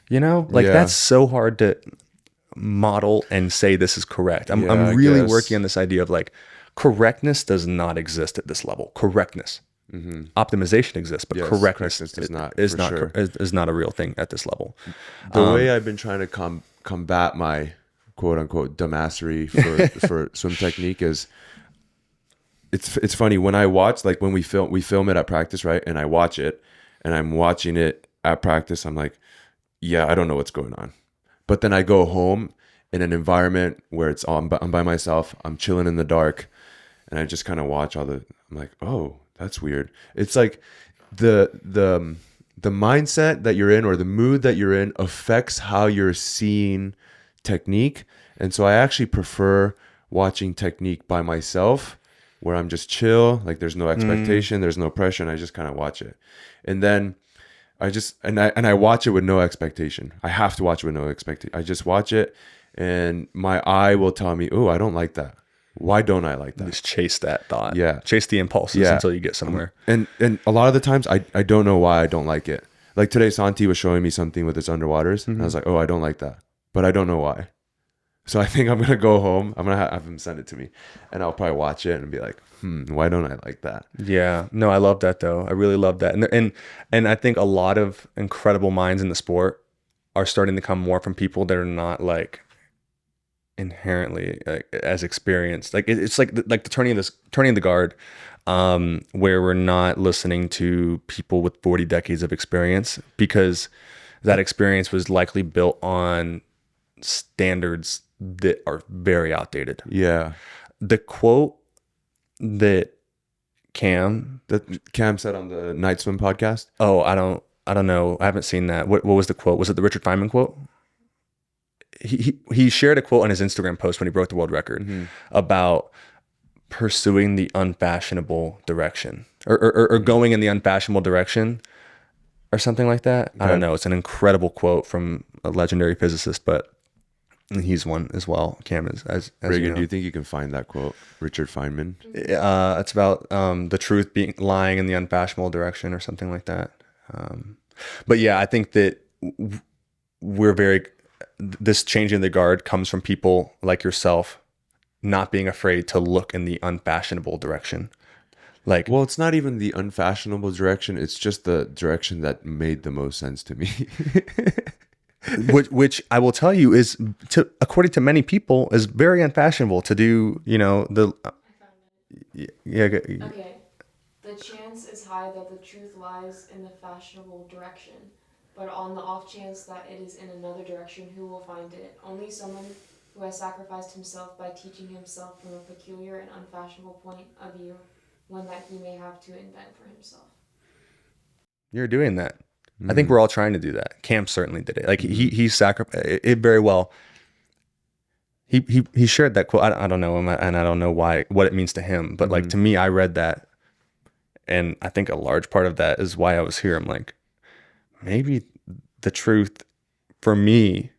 That's so hard to model and say this is correct. I'm I really guess. working on this idea of like correctness does not exist at this level. Correctness. Optimization exists, but Yes, correctness does not, is for not sure. is not a real thing at this level. The way I've been trying to combat my quote unquote dumbassery for swim technique is it's funny when I watch, like when we film it at practice, right? And I watch it and I'm watching it at practice. I'm like, yeah, I don't know what's going on. But then I go home in an environment where I'm by myself. I'm chilling in the dark and I just kind of watch I'm like, oh, that's weird. It's like the mindset that you're in or the mood that you're in affects how you're seeing technique. And so I actually prefer watching technique by myself where I'm just chill, like there's no expectation, there's no pressure, and I just kind of watch it. And then I watch it with no expectation. I have to watch it with no expectation. I just watch it and my eye will tell me, oh, I don't like that. Why don't I like that? Just chase that thought. Yeah. Chase the impulses Yeah. until you get somewhere. And a lot of the times I don't know why I don't like it. Like today, Santi was showing me something with his underwaters, and I was like, oh, I don't like that, but I don't know why. So I think I'm gonna go home. I'm gonna have him send it to me, and I'll probably watch it and be like, why don't I like that? Yeah, no, I love that though. I really love that, and I think a lot of incredible minds in the sport are starting to come more from people that are not like inherently as experienced. Like it's like the turning of the guard, where we're not listening to people with 40 decades of experience because that experience was likely built on standards that are very outdated. Yeah, The quote that Cam said on the Night Swim podcast. Oh, I don't know. I haven't seen that. What was the quote? Was it the Richard Feynman quote? He shared a quote on his Instagram post when he broke the world record about pursuing the unfashionable direction or going in the unfashionable direction or something like that. Okay. I don't know. It's an incredible quote from a legendary physicist, but he's one as well. Cam is as Reagan, you know. do you think you can find that quote? Richard Feynman. It's about the truth being lying in the unfashionable direction or something like that. But yeah, I think that this changing the guard comes from people like yourself not being afraid to look in the unfashionable direction. Like, well, it's not even the unfashionable direction. It's just the direction that made the most sense to me. which I will tell you is, according to many people, is very unfashionable to do. You know the. Yeah. Okay, the chance is high that the truth lies in the fashionable direction, but on the off chance that it is in another direction, who will find it? Only someone who has sacrificed himself by teaching himself from a peculiar and unfashionable point of view, one that he may have to invent for himself. You're doing that. I think we're all trying to do that. Cam certainly did it. Like he sacrificed it very well. He shared that quote. I don't know him, and I don't know what it means to him. But like to me, I read that, and I think a large part of that is why I was here. I'm like, maybe the truth for me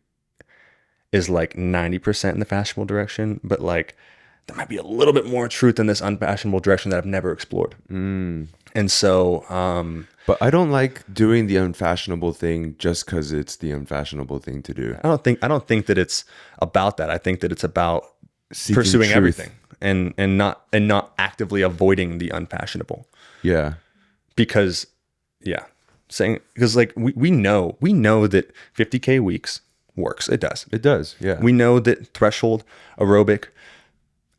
is like 90% in the fashionable direction, but like there might be a little bit more truth in this unfashionable direction that I've never explored. And so, but I don't like doing the unfashionable thing just because it's the unfashionable thing to do. I don't think that it's about that. I think that it's about Seeking pursuing truth. everything and not actively avoiding the unfashionable. Yeah. Because like we know that 50K weeks works. It does. It does. Yeah. We know that threshold, aerobic,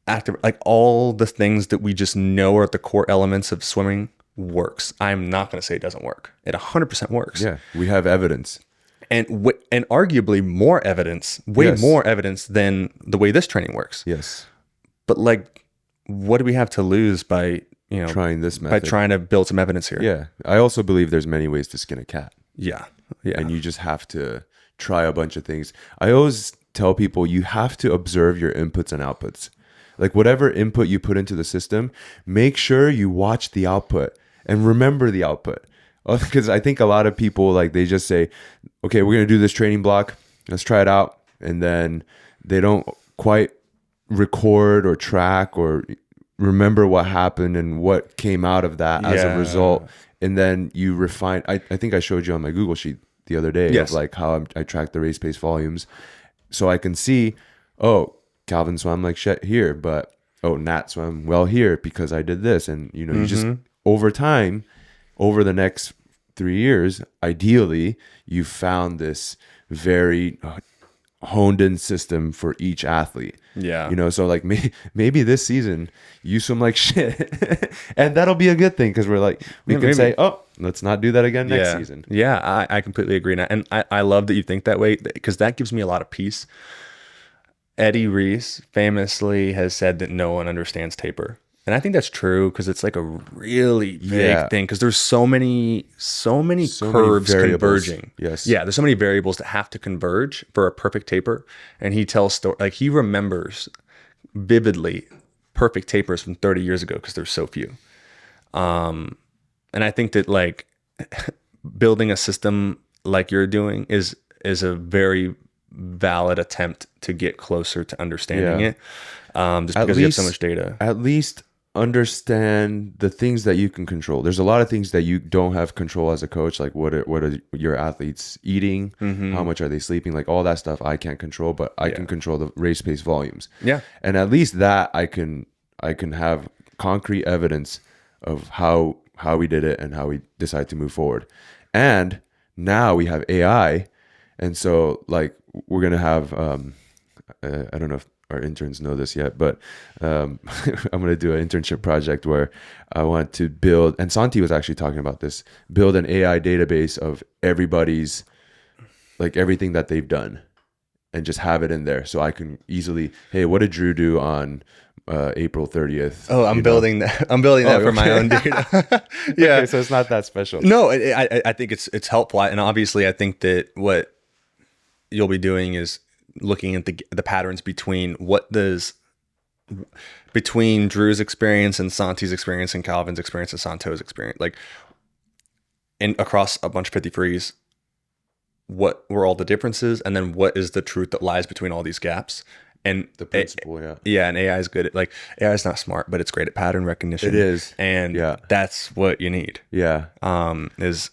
active, like all the things that we just know are the core elements of swimming works. I'm not going to say it doesn't work. It 100% works. Yeah. We have evidence. And arguably more evidence, more evidence than the way this training works. Yes. But like, what do we have to lose by, trying this method? By trying to build some evidence here? Yeah. I also believe there's many ways to skin a cat. Yeah. Yeah. And you just have to try a bunch of things. I always tell people you have to observe your inputs and outputs. Like whatever input you put into the system, make sure you watch the output and remember the output. Because I think a lot of people, like, they just say, okay, we're going to do this training block. Let's try it out. And then they don't quite record or track or remember what happened and what came out of that as a result. And then you refine. I think I showed you on my Google sheet the other day of like how I track the race pace volumes. so I can see, oh, Calvin swam like shit here, but oh, Nat swam well here because I did this. And, you know, you just over time, over the next 3 years, ideally, you found this very honed in system for each athlete. Yeah. You know, so like maybe this season you swim like shit and that'll be a good thing because we're like, we can say, oh, let's not do that again next season. Yeah, I completely agree. And I love that you think that way because that gives me a lot of peace. Eddie Reese famously has said that no one understands taper. And I think that's true because it's like a really big thing because there's so many curves converging. Yes. Yeah, there's so many variables that have to converge for a perfect taper. And he tells story like he remembers vividly perfect tapers from 30 years ago because there's so few. And I think that like building a system like you're doing is a very valid attempt to get closer to understanding it. Just because you have so much data. At least understand the things that you can control. There's a lot of things that you don't have control as a coach, like what are your athletes eating, how much are they sleeping, like all that stuff I can't control, but I can control the race pace volumes. Yeah. And at least that I can have concrete evidence of how we did it and how we decide to move forward. And now we have AI, and so like we're gonna have I don't know if our interns know this yet, but I'm going to do an internship project where I want to build, and Santi was actually talking about this, build an AI database of everybody's, like everything that they've done and just have it in there. So I can easily, hey, what did Drew do on April 30th? Oh, I'm building that. I'm building that for my own data. Yeah. Okay, so it's not that special. No, I think it's helpful. And obviously I think that what you'll be doing is looking at the patterns between between Drew's experience and Santi's experience and Calvin's experience and Santo's experience, like across a bunch of 50 frees, what were all the differences, and then what is the truth that lies between all these gaps. And the principle, and AI is good at, like, AI is not smart, but it's great at pattern recognition. It is, and that's what you need. Is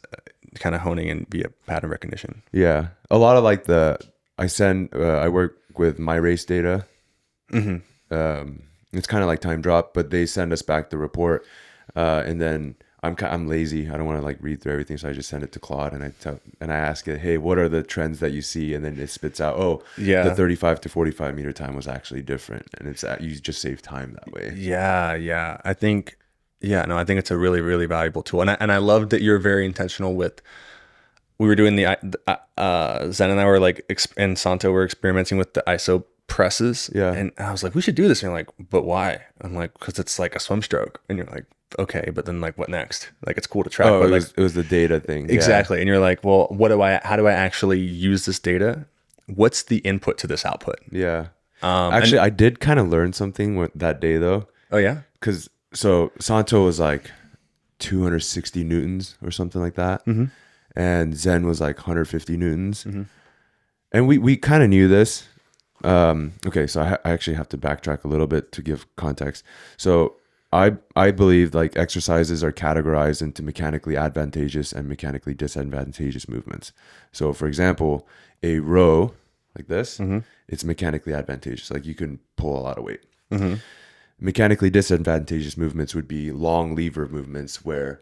kind of honing in via pattern recognition. Yeah, a lot of like I work with my race data. It's kind of like Time Drop, but they send us back the report, and then I'm lazy. I don't want to like read through everything, so I just send it to Claude and I ask it, hey, what are the trends that you see? And then it spits out, the 35 to 45 meter time was actually different, and it's you just save time that way. I think it's a really, really valuable tool, and I love that you're very intentional with. We were doing Zen and I were like, and Santo were experimenting with the ISO presses. Yeah. And I was like, we should do this. And you're like, but why? I'm like, because it's like a swim stroke. And you're like, okay, but then like, what next? Like, it's cool to track. Oh, but it was the data thing. Exactly. Yeah. And you're like, well, how do I actually use this data? What's the input to this output? Yeah. Actually, I did kind of learn something that day though. Oh yeah? Because so Santo was like 260 Newtons or something like that. Mm-hmm. And Zen was like 150 Newtons. Mm-hmm. And we kind of knew this. Okay, so I actually have to backtrack a little bit to give context. So I believe like exercises are categorized into mechanically advantageous and mechanically disadvantageous movements. So for example, a row like this, it's mechanically advantageous. Like you can pull a lot of weight. Mm-hmm. Mechanically disadvantageous movements would be long lever movements where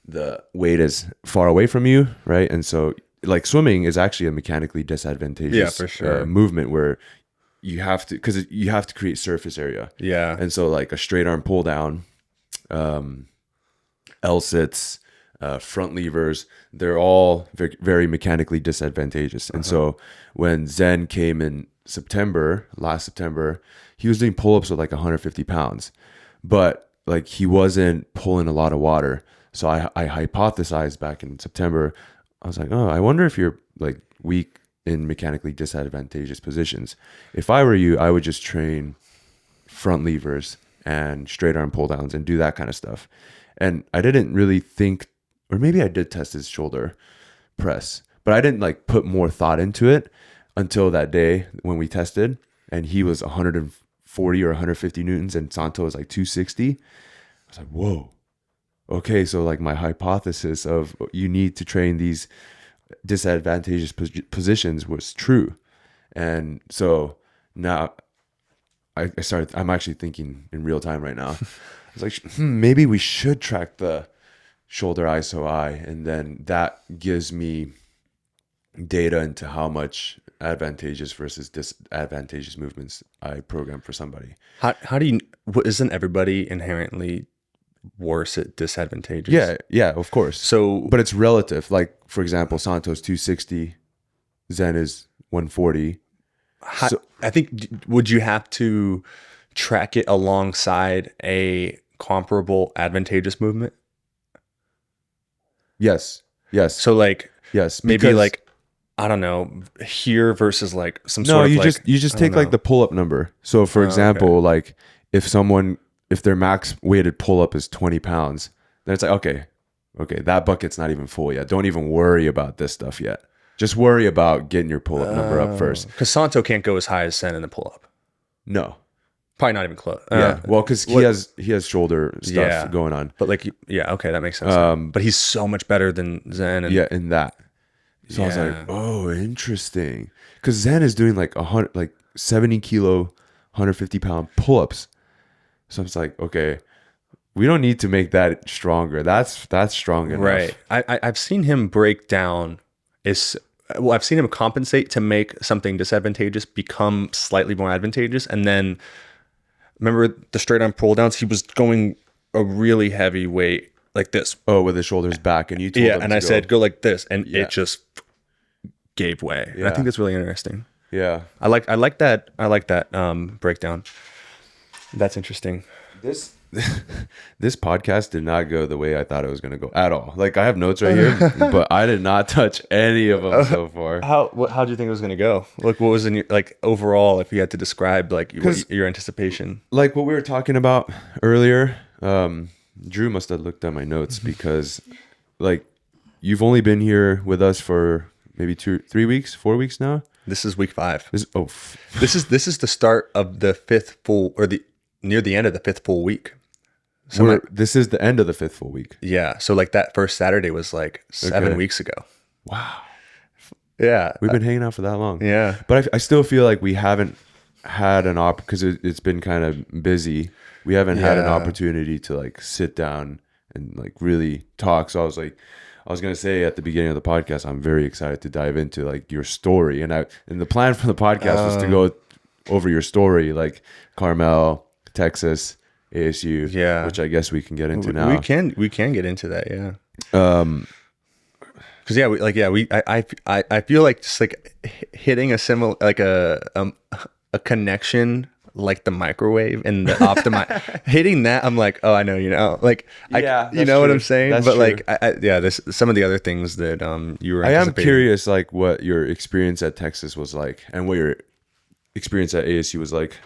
the weight is far away from you, right? And so like swimming is actually a mechanically disadvantageous for sure. Movement where you have to create surface area. Yeah. And so like a straight arm pull down, L-sits, front levers, they're all very, very mechanically disadvantageous. And so when Zen came in last September, he was doing pull-ups with like 150 pounds, but like he wasn't pulling a lot of water. So I hypothesized back in September, I was like, oh, I wonder if you're like weak in mechanically disadvantageous positions. If I were you, I would just train front levers and straight arm pull downs and do that kind of stuff. And I didn't really think, or maybe I did test his shoulder press, but I didn't like put more thought into it until that day when we tested, and he was 140 or 150 Newtons and Santo was like 260. I was like, whoa. Okay, so like my hypothesis of you need to train these disadvantageous positions was true. And so now I'm actually thinking in real time right now. I was like, maybe we should track the shoulder ISO-I, and then that gives me data into how much advantageous versus disadvantageous movements I program for somebody. How do you, isn't everybody inherently worse at disadvantageous? Yeah, of course. So, But it's relative. Like, for example, Santo's 260, Zen is 140. I think, would you have to track it alongside a comparable advantageous movement? Yes. So like Yes. maybe because- like, I don't know, here versus like some no, sort of you like, just I take don't like know. the pull-up number. So for example, like if their max weighted pull-up is 20 pounds, then it's like, okay, that bucket's not even full yet. Don't even worry about this stuff yet. Just worry about getting your pull-up number up first. Because Santo can't go as high as Sen in the pull up. No. Probably not even close. Yeah. Well, because he has shoulder stuff going on. But like, yeah, okay, that makes sense. But he's so much better than Zen. And Yeah, in that. So I was like, oh, interesting. Because Zen is doing like 70 kilo, 150 pound pull-ups. So I was like, okay, we don't need to make that stronger. That's strong enough. Right. I've seen him break down I've seen him compensate to make something disadvantageous become slightly more advantageous. And then remember the straight arm pull downs, he was going a really heavy weight like this. Oh, with his shoulders back, and you told him and I said go like this, and it just gave way. And I Yeah. think that's really interesting. Yeah. I like that breakdown. That's interesting. This podcast did not go the way I thought it was going to go at all. Like I have notes right here, but I did not touch any of them so far. How do you think it was going to go? Like, what was in your, like, overall, if you had to describe like your anticipation? Like what we were talking about earlier, Drew must have looked at my notes because like you've only been here with us for maybe 4 weeks now. This is week 5. This This is the start of the 5th full, or near the end of the 5th full week. So this is the end of the 5th full week. yeah. So like that first Saturday was like 7 weeks ago. Wow. Yeah. We've been hanging out for that long. Yeah. But I still feel like we haven't had an because it's been kind of busy. We haven't had an opportunity to like sit down and like really talk. So I was going to say at the beginning of the podcast, I'm very excited to dive into like your story. And the plan for the podcast was to go over your story, like Carmel, Texas, ASU, which I guess we can get into now. We can get into that, yeah. Because I feel like just like hitting a similar like a connection like the microwave and the optimize hitting that, I'm like, oh, I know, like you know what I'm saying. That's but true. like there's some of the other things that you were. I am anticipating. curious, like what your experience at Texas was like, and what your experience at ASU was like.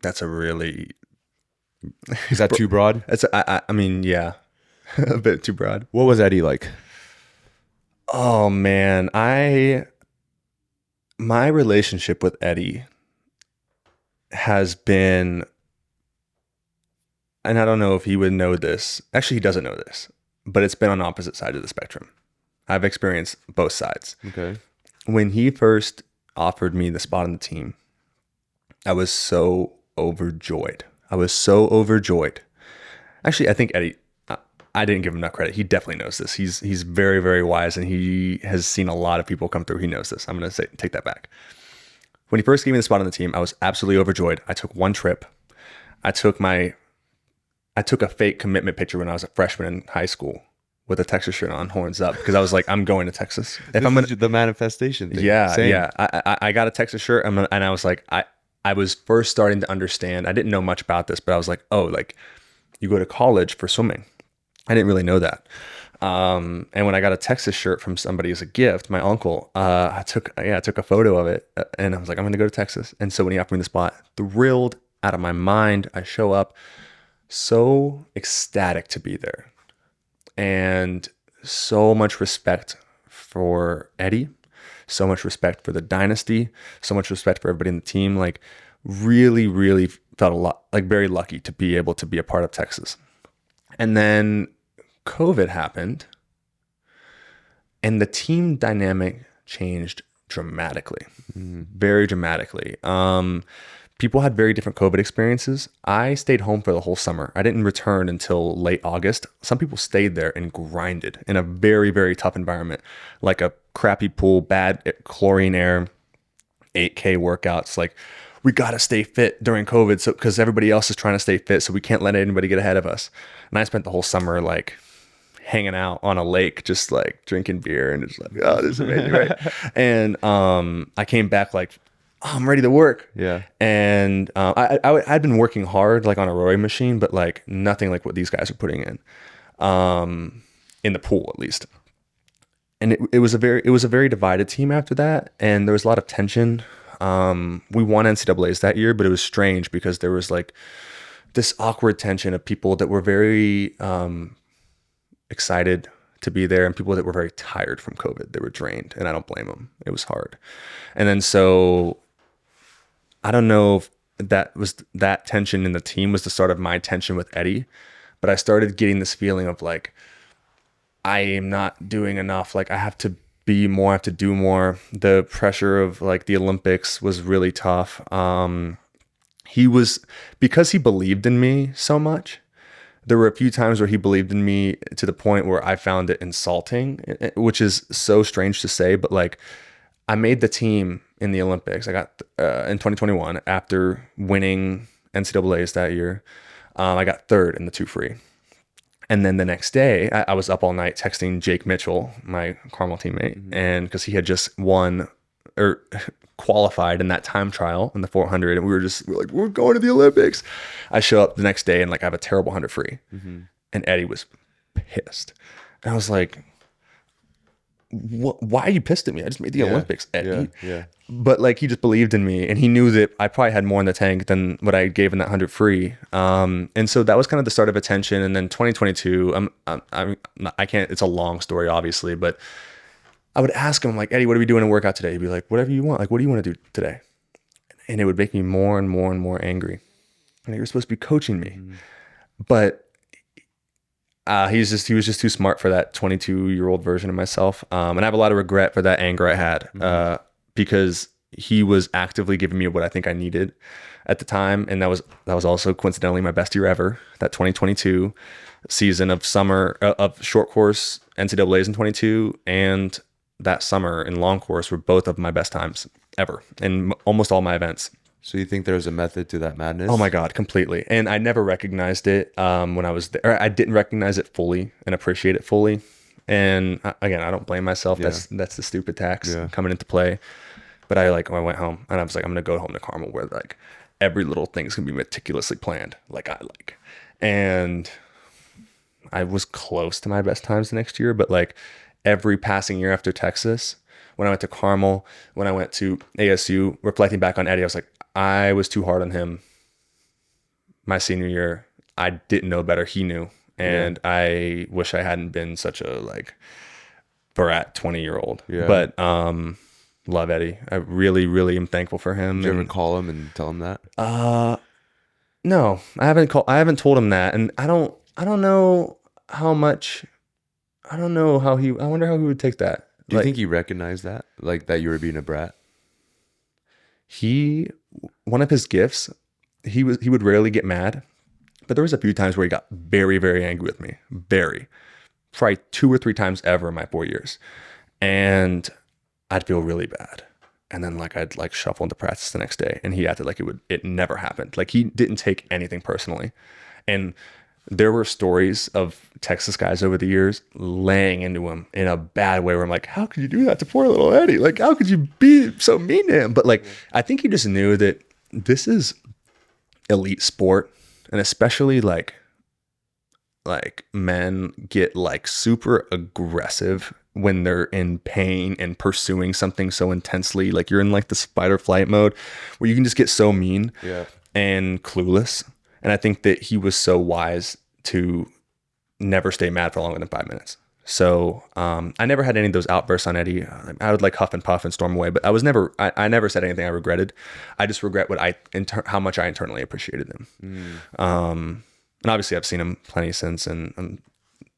That's a really. Is that too broad? I mean, yeah, a bit too broad. What was Eddie like? Oh man, my relationship with Eddie has been, and I don't know if he would know this. Actually, he doesn't know this, but it's been on opposite sides of the spectrum. I've experienced both sides. Okay. When he first offered me the spot on the team, I was so overjoyed. Actually, I think Eddie, I didn't give him enough credit. He definitely knows this. He's very, very wise, and he has seen a lot of people come through. He knows this. I'm going to take that back. When he first gave me the spot on the team, I was absolutely overjoyed. I took one trip. I took a fake commitment picture when I was a freshman in high school with a Texas shirt on, horns up, because I was like, I'm going to Texas. If I'm gonna the manifestation thing. Yeah, Same. yeah. I got a Texas shirt, and I was like, I was first starting to understand. I didn't know much about this, but I was like, oh, like you go to college for swimming. I didn't really know that. And when I got a Texas shirt from somebody as a gift, my uncle, I took a photo of it, and I was like, I'm going to go to Texas. And so when he offered me the spot, thrilled out of my mind, I show up, so ecstatic to be there, and so much respect for Eddie, so much respect for the dynasty, so much respect for everybody in the team. Like really, really felt a lot, like very lucky to be able to be a part of Texas. And then COVID happened, and the team dynamic changed dramatically, very dramatically. People had very different COVID experiences. I stayed home for the whole summer. I didn't return until late August. Some people stayed there and grinded in a very, very tough environment, like a crappy pool, bad chlorine air, 8K workouts. Like, we got to stay fit during COVID, so because everybody else is trying to stay fit, so we can't let anybody get ahead of us. And I spent the whole summer like hanging out on a lake, just like drinking beer and just like, oh, this is amazing, right? And I came back like, oh, I'm ready to work. Yeah. And I'd been working hard, like on a rowing machine, but like nothing like what these guys are putting in the pool at least. And it was a very divided team after that, and there was a lot of tension. We won NCAAs that year, but it was strange because there was like this awkward tension of people that were very excited to be there and people that were very tired from COVID. They were drained, and I don't blame them. It was hard. And then so I don't know if that tension in the team was the start of my tension with Eddie, but I started getting this feeling of like, I am not doing enough. Like, I have to be more, I have to do more. The pressure of like the Olympics was really tough. Because he believed in me so much, there were a few times where he believed in me to the point where I found it insulting, which is so strange to say, but like, I made the team in the Olympics. I got in 2021 after winning NCAAs that year. I got third in the 2 free. And then the next day, I was up all night texting Jake Mitchell, my Carmel teammate, and because he had just won or qualified in that time trial in the 400, and we're like, we're going to the Olympics. I show up the next day and like I have a terrible 100 free, and Eddie was pissed, and I was like, why are you pissed at me? I just made the Olympics, Eddie. Yeah. But like, he just believed in me, and he knew that I probably had more in the tank than what I gave in that 100 free. And so that was kind of the start of attention. And then 2022, I can't, it's a long story obviously, but I would ask him like, Eddie, what are we doing in workout today? He'd be like, whatever you want. Like, what do you want to do today? And it would make me more and more and more angry. And you're supposed to be coaching me, but he was just too smart for that 22-year-old version of myself. And I have a lot of regret for that anger I had, because he was actively giving me what I think I needed at the time. And that was also coincidentally my best year ever, that 2022 season of summer of short course NCAAs in 22, and that summer in long course were both of my best times ever in almost all my events. So you think there's a method to that madness? Oh my God, completely. And I never recognized it when I was there. I didn't recognize it fully and appreciate it fully. And again, I don't blame myself. Yeah. That's the stupid tax coming into play. But I went home and I was like, I'm going to go home to Carmel where like every little thing is going to be meticulously planned. And I was close to my best times the next year, but like every passing year after Texas, when I went to Carmel, when I went to ASU, reflecting back on Eddie, I was like, I was too hard on him my senior year. I didn't know better. He knew. And I wish I hadn't been such a like brat 20-year-old. Yeah. But love Eddie. I really, really am thankful for him. Did you ever call him and tell him that? No, I haven't told him that. And I don't know how much, I wonder how he would take that. Do you think he recognized that? Like that you were being a brat? One of his gifts, he would rarely get mad, but there was a few times where he got very, very angry with me. Probably 2 or 3 times ever in my 4 years. And I'd feel really bad. And then like I'd like shuffle into practice the next day, and he acted like it never happened. Like he didn't take anything personally. And there were stories of Texas guys over the years laying into him in a bad way where I'm like, how could you do that to poor little Eddie? Like, how could you be so mean to him? But like, I think he just knew that this is elite sport. And especially like men get like super aggressive when they're in pain and pursuing something so intensely. Like you're in like the fight or flight mode where you can just get so mean and clueless. And I think that he was so wise to never stay mad for longer than 5 minutes. So I never had any of those outbursts on Eddie. I would like huff and puff and storm away, but I never said anything I regretted. I just regret how much I internally appreciated him. And obviously I've seen him plenty since, and I'm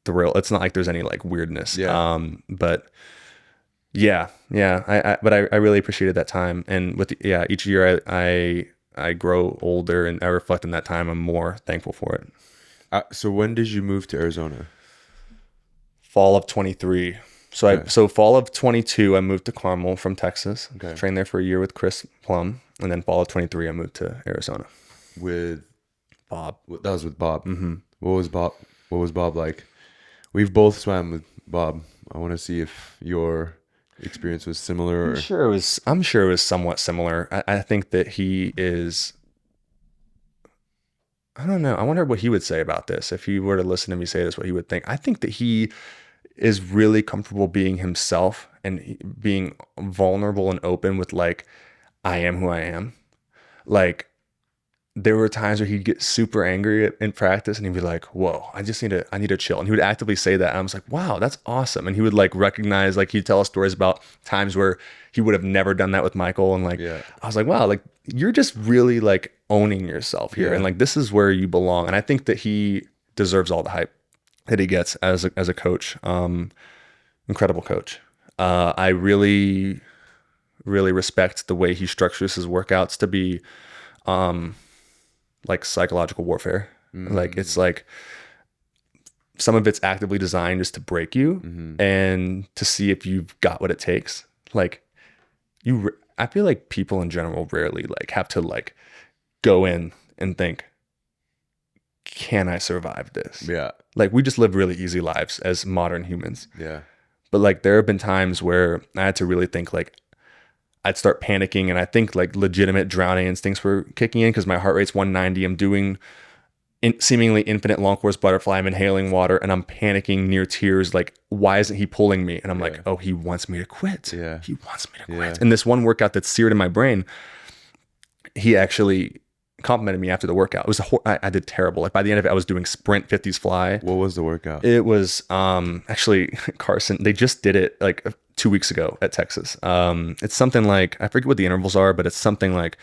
thrilled. It's not like there's any like weirdness. But Yeah, yeah. But I really appreciated that time, and each year I grow older, and I reflect on that time. I'm more thankful for it. So when did you move to Arizona? Fall of 23. Okay. So fall of 22, I moved to Carmel from Texas. Okay. Trained there for a year with Chris Plum, and then fall of 23, I moved to Arizona. With Bob. that was with Bob. Mm-hmm. What was Bob? What was Bob like? We've both swam with Bob. I want to see if your experience was similar. I'm sure it was somewhat similar. I think that he is. I don't know. I wonder what he would say about this. If he were to listen to me say this, what he would think. I think that he is really comfortable being himself and being vulnerable and open with like, I am who I am. Like, there were times where he'd get super angry in practice and he'd be like, whoa, I need to chill. And he would actively say that. And I was like, wow, that's awesome. And he would like recognize, like he'd tell us stories about times where he would have never done that with Michael. And like, Yeah. I was like, wow, like you're just really like owning yourself here. Yeah. And like, this is where you belong. And I think that he deserves all the hype that he gets as a coach. Incredible coach. I really, really respect the way he structures his workouts to be, like psychological warfare. Like it's like some of it's actively designed just to break you and to see if you've got what it takes. Like I feel like people in general rarely like have to like go in and think, can I survive this? Yeah. Like we just live really easy lives as modern humans. Yeah. But like there have been times where I had to really think like I'd start panicking and I think like legitimate drowning instincts were kicking in because my heart rate's 190. I'm doing seemingly infinite long course butterfly. I'm inhaling water and I'm panicking near tears. Like, why isn't he pulling me? And I'm like, oh, he wants me to quit. Yeah. He wants me to quit. Yeah. And this one workout that's seared in my brain, he actually complimented me after the workout. It was I did terrible. Like by the end of it, I was doing sprint 50s fly. What was the workout? It was actually Carson. They just did it like 2 weeks ago at Texas. It's something like, I forget what the intervals are, but it's something like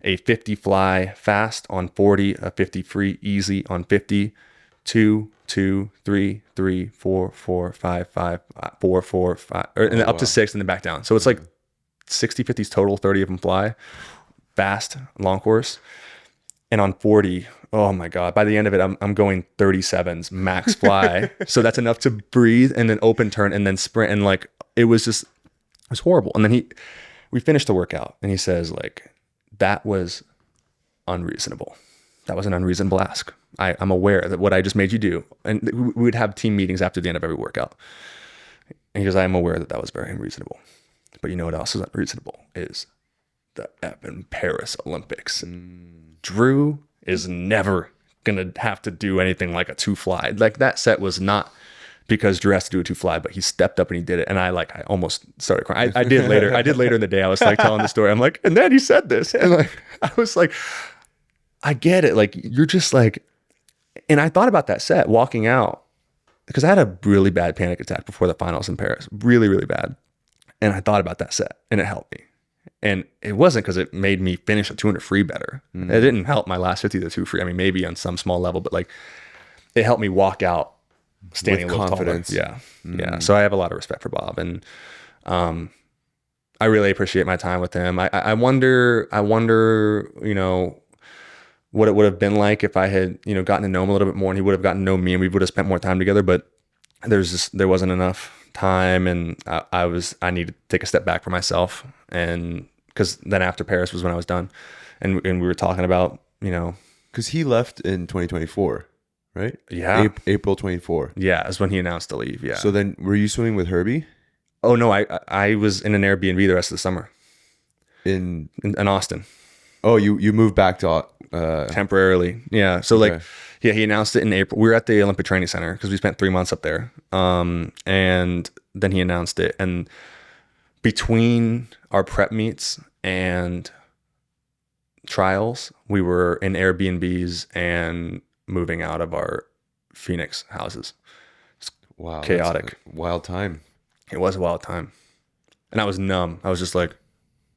a 50 fly fast on 40, a 50 free easy on 50, 2, 2, 3, 3, 4, 4, 5, 5, 4, 4, 5, and then up to 6 and then back down. So it's like 60 50s total, 30 of them fly fast long course. And on 40, oh my God, by the end of it, I'm going 37s max fly. So that's enough to breathe and then open turn and then sprint. And like, it was horrible. And then we finished the workout and he says like, that was unreasonable. That was an unreasonable ask. I'm aware that what I just made you do, and we would have team meetings after the end of every workout. And he goes, I am aware that was very unreasonable. But you know what else is unreasonable is the effing Paris Olympics. Drew is never going to have to do anything like a 2 fly. Like that set was not because Drew has to do a 2 fly, but he stepped up and he did it. And I almost started crying. I did later. I did later in the day. I was like telling the story. I'm like, and then he said this. And like, I was like, I get it. Like, you're just like, and I thought about that set walking out because I had a really bad panic attack before the finals in Paris. Really, really bad. And I thought about that set and it helped me. And it wasn't because it made me finish a 200 free better. It didn't help my last 50 to 2 free. I mean, maybe on some small level, but like it helped me walk out standing with a little confidence. taller. Yeah. So I have a lot of respect for Bob, and I really appreciate my time with him. I wonder, you know, what it would have been like if I had, you know, gotten to know him a little bit more and he would have gotten to know me and we would have spent more time together. But there wasn't enough time, and I needed to take a step back for myself. And because then after Paris was when I was done, and we were talking about, you know, Because he left in 2024, right? Yeah. April 24. Yeah, is when he announced to leave. Yeah. So then were you swimming with Herbie Oh no, I was in an Airbnb the rest of the summer in in Austin Oh, you moved back to temporarily. Yeah. So like, Okay. yeah, he announced it in April. We were at the Olympic Training Center because we spent 3 months up there. And then he announced it. And between our prep meets and trials, we were in Airbnbs and moving out of our Phoenix houses. Wow, Chaotic. that's a wild time. It was a wild time. And I was numb. I was just like,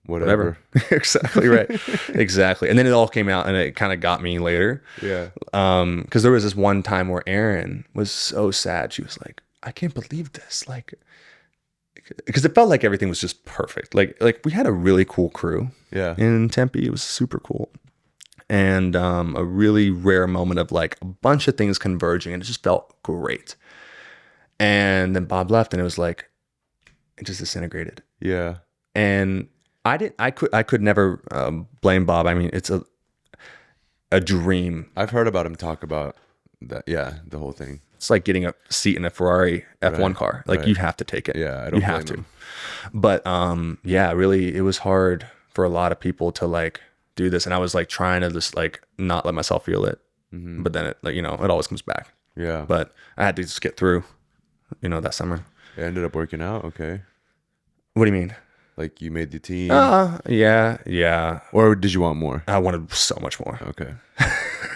Whatever. Exactly right. Exactly. And then it all came out and it kind of got me later. Yeah. Because there was this one time where Erin was so sad. She was like, I can't believe this. Like, because it felt like everything was just perfect. Like we had a really cool crew Yeah. in Tempe. It was super cool. And a really rare moment of like a bunch of things converging, and it just felt great. And then Bob left, and it was like it just disintegrated. Yeah. And I could never blame Bob. I mean, it's a dream. I've heard about him talk about that. Yeah, the whole thing. It's like getting a seat in a Ferrari F1 Right, car. Like right. you have to take it. Yeah, I don't you have blame to. him. But yeah, really, it was hard for a lot of people to like do this, and I was like trying to just like not let myself feel it. But then it, like, you know, it always comes back. Yeah. But I had to just get through, you know, that summer. It ended up working out. Okay. What do you mean? Like you made the team, Yeah. or did you want more? I wanted so much more. Okay.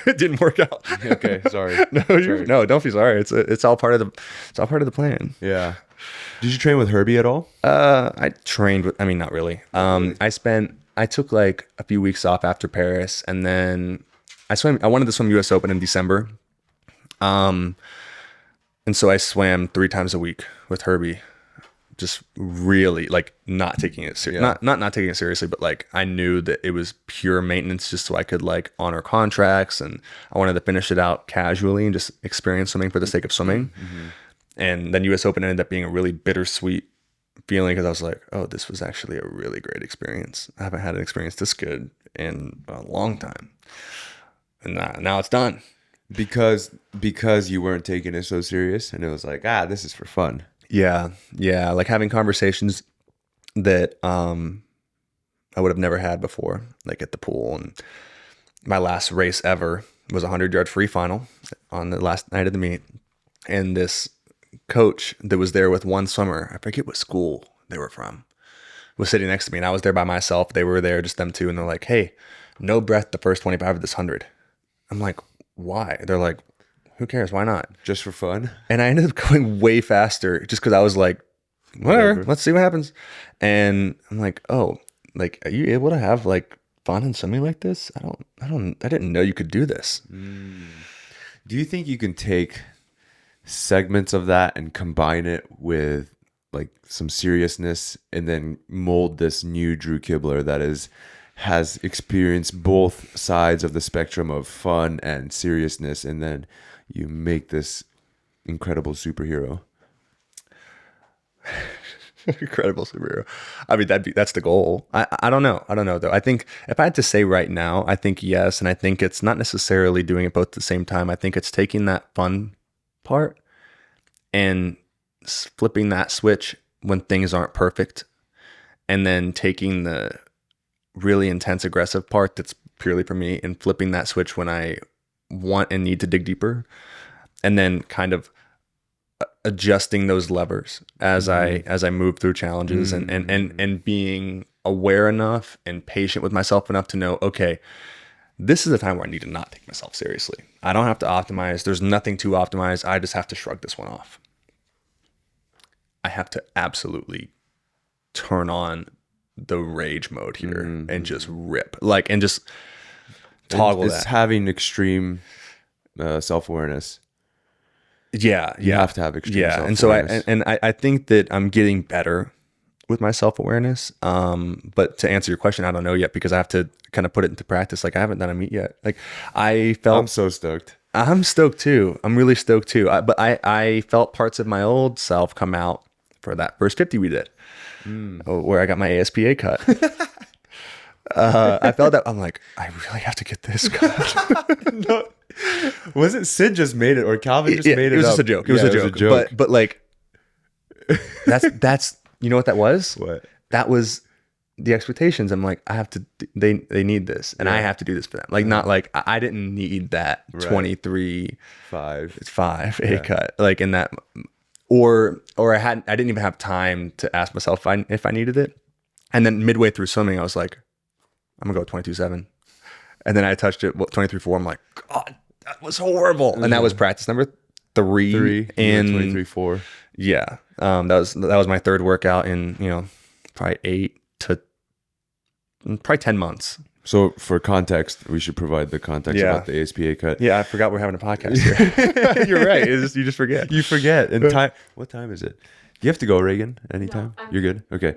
It didn't work out. Okay. Sorry. No, don't be sorry. It's all part of the plan. Yeah. Did you train with Herbie at all? I trained with, I mean, not really. I took like a few weeks off after Paris, and then I wanted to swim US Open in December. And so I swam 3 times a week with Herbie, just really like not taking it seriously, not taking it seriously, but like I knew that it was pure maintenance just so I could like honor contracts, and I wanted to finish it out casually and just experience swimming for the sake of swimming. And then US Open ended up being a really bittersweet feeling because I was like, oh, this was actually a really great experience. I haven't had an experience this good in a long time. And now it's done. Because you weren't taking it so serious, and it was like, this is for fun. Yeah. Like having conversations that I would have never had before, like at the pool. And my last race ever was a 100-yard free final on the last night of the meet. And this coach that was there with one swimmer, I forget what school they were from, was sitting next to me. And I was there by myself. They were there, just them two. And they're like, hey, no breath the first 25 of this 100. I'm like, why? They're like, who cares? Why not? Just for fun. And I ended up going way faster just because I was like, whatever, let's see what happens. And I'm like, oh, like, are you able to have like fun and swimming like this? I didn't know you could do this. Do you think you can take segments of that and combine it with like some seriousness and then mold this new Drew Kibler that has experienced both sides of the spectrum of fun and seriousness, and then you make this incredible superhero? Incredible superhero. I mean, that's the goal. I don't know though. I think if I had to say right now, I think yes. And I think it's not necessarily doing it both at the same time. I think it's taking that fun part and flipping that switch when things aren't perfect, and then taking the really intense aggressive part that's purely for me and flipping that switch when I want and need to dig deeper, and then kind of adjusting those levers as I move through challenges, and being aware enough and patient with myself enough to know, okay, this is a time where I need to not take myself seriously. I don't have to optimize. There's nothing to optimize. I just have to shrug this one off. I have to absolutely turn on the rage mode here and just rip, like, and just toggle it's that. having extreme self-awareness. Yeah. You have to have extreme self-awareness. And so I think that I'm getting better with my self-awareness. But to answer your question, I don't know yet, because I have to kind of put it into practice. Like I haven't done a meet yet. Like I'm so stoked. I'm stoked too. I'm really stoked too. But I felt parts of my old self come out for that first 50 we did, where I got my ASPA cut. I felt that. I'm like, I really have to get this cut. No, wasn't Sid just made it, or Calvin just made it? It was up? just a joke. It was a joke. But like, that's you know what that was? What? That was the expectations. I'm like, I have to. They need this, and I have to do this for them. Like, not like I didn't need that 23.5 A cut. Like in that, or I didn't even have time to ask myself if I needed it. And then midway through swimming, I was like, I'm gonna go 22.7, and then I touched it 23.4. I'm like, God, that was horrible. And that was practice number 3 in 23.4. Yeah, that was my third workout in probably 10 months. So for context, we should provide the context about the ASPA cut. Yeah, I forgot we're having a podcast here. You're right. You just forget. You forget. And time. What time is it? You have to go, Reagan, anytime. No, I'm You're good. Okay.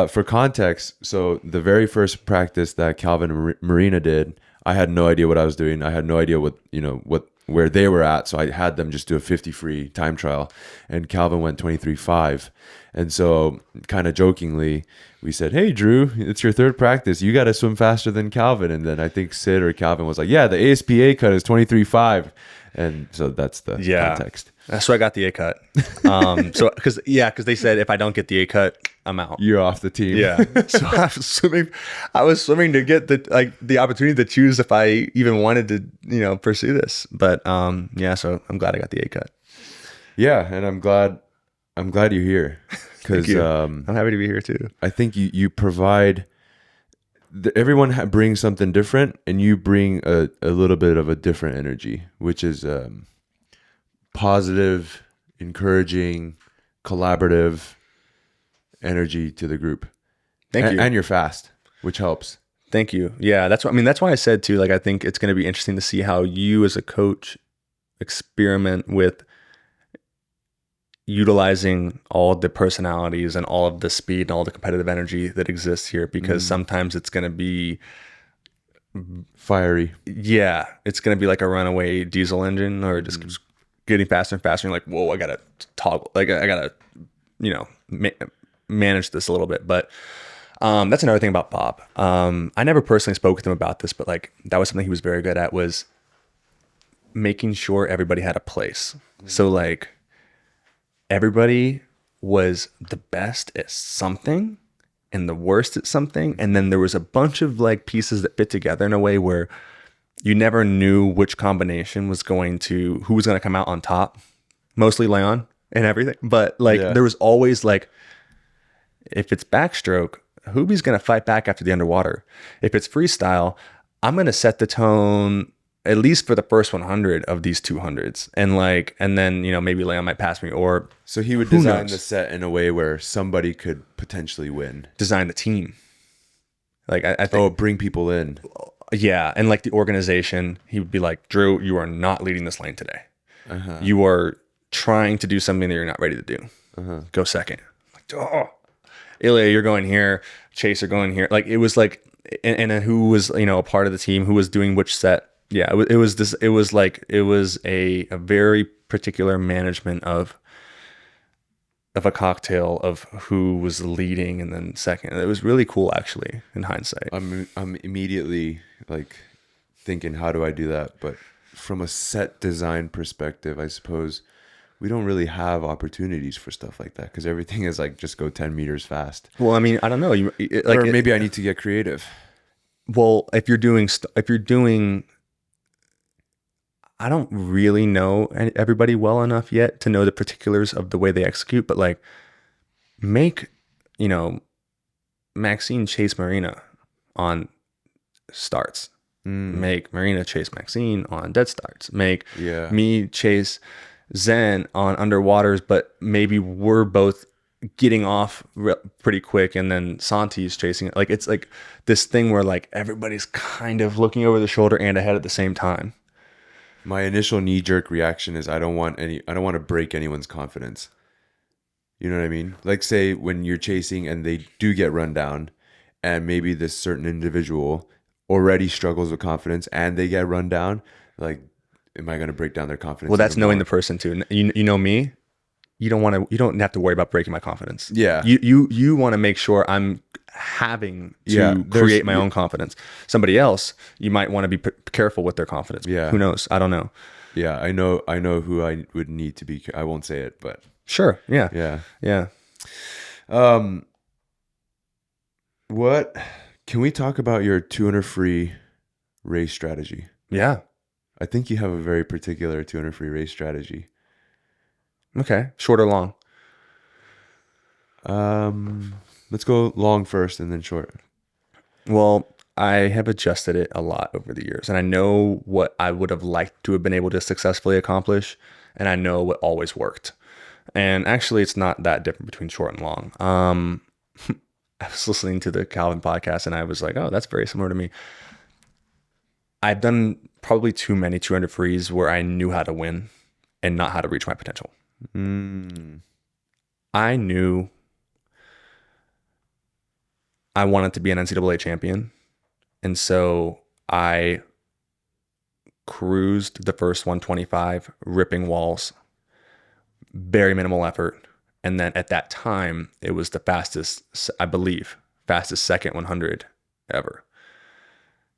For context, so the very first practice that Calvin and Marina did, I had no idea what I was doing. I had no idea where they were at. So I had them just do a 50 free time trial, and Calvin went 23.5. And so kind of jokingly, we said, "Hey, Drew, it's your third practice. You got to swim faster than Calvin." And then I think Sid or Calvin was like, "Yeah, the ASPA cut is 23.5." And so that's the context. So I got the A cut. Because they said if I don't get the A cut, I'm out. You're off the team. Yeah. So I was swimming to get the opportunity to choose if I even wanted to, pursue this. But so I'm glad I got the A cut. Yeah, and I'm glad you're here, because I'm happy to be here too. I think you provide. Everyone brings something different, and you bring a little bit of a different energy, which is positive, encouraging, collaborative energy to the group. Thank you. And you're fast, which helps. Thank you. Yeah, that's why I said too, like, I think it's going to be interesting to see how you as a coach experiment with utilizing all the personalities and all of the speed and all the competitive energy that exists here, because sometimes it's going to be fiery. Yeah, it's going to be like a runaway diesel engine, or just getting faster and faster. And you're like, whoa, I got to toggle. Like, I got to, manage this a little bit. But that's another thing about Bob. I never personally spoke with him about this, but like, that was something he was very good at, was making sure everybody had a place. So like, everybody was the best at something and the worst at something. And then there was a bunch of like pieces that fit together in a way where you never knew which combination was who was going to come out on top. Mostly Leon and everything. But like, there was always like, if it's backstroke, Hubie's going to fight back after the underwater. If it's freestyle, I'm going to set the tone at least for the first 100 of these 200s. And then, maybe Leon might pass me, or so he would design the set in a way where somebody could potentially win. Design the team. Like, I think. Bring people in. Yeah. And like the organization, he would be like, Drew, you are not leading this lane today. You are trying to do something that you're not ready to do. Go second. Like, Ilya, you're going here. Chase, you're going here. Like, it was like, and who was, a part of the team, who was doing which set. Yeah, it was a very particular management of a cocktail of who was leading and then second. It was really cool, actually, in hindsight. I'm immediately like thinking, how do I do that? But from a set design perspective, I suppose we don't really have opportunities for stuff like that, because everything is like, just go 10 meters fast. Well, I mean, I don't know. Or maybe I need to get creative. Well, if you're doing, I don't really know everybody well enough yet to know the particulars of the way they execute, but like, make, Maxine chase Marina on starts. Make Marina chase Maxine on dead starts. Make me chase Zen on underwaters, but maybe we're both getting off pretty quick, and then Santi's chasing it. Like, it's like this thing where like everybody's kind of looking over the shoulder and ahead at the same time. My initial knee-jerk reaction is I don't want to break anyone's confidence. You know what I mean? Like, say when you're chasing and they do get run down, and maybe this certain individual already struggles with confidence and they get run down, like, am I going to break down their confidence? Well, that's knowing the person too. You know me. You don't have to worry about breaking my confidence. Yeah. You want to make sure I'm having to create my own confidence. Somebody else, you might want to be careful with their confidence. Yeah. Who knows? I don't know. Yeah, I know who I would need to be. I won't say it, but sure. Yeah. Yeah. What can we talk about your 200 free race strategy? Yeah. I think you have a very particular 200 free race strategy. Okay. Short or long? Let's go long first and then short. Well, I have adjusted it a lot over the years, and I know what I would have liked to have been able to successfully accomplish, and I know what always worked. And actually, it's not that different between short and long. I was listening to the Calvin podcast, and I was like, oh, that's very similar to me. I've done probably too many 200 frees where I knew how to win and not how to reach my potential. I knew I wanted to be an NCAA champion. And so I cruised the first 125, ripping walls, very minimal effort. And then at that time, it was the fastest, I believe, fastest second 100 ever.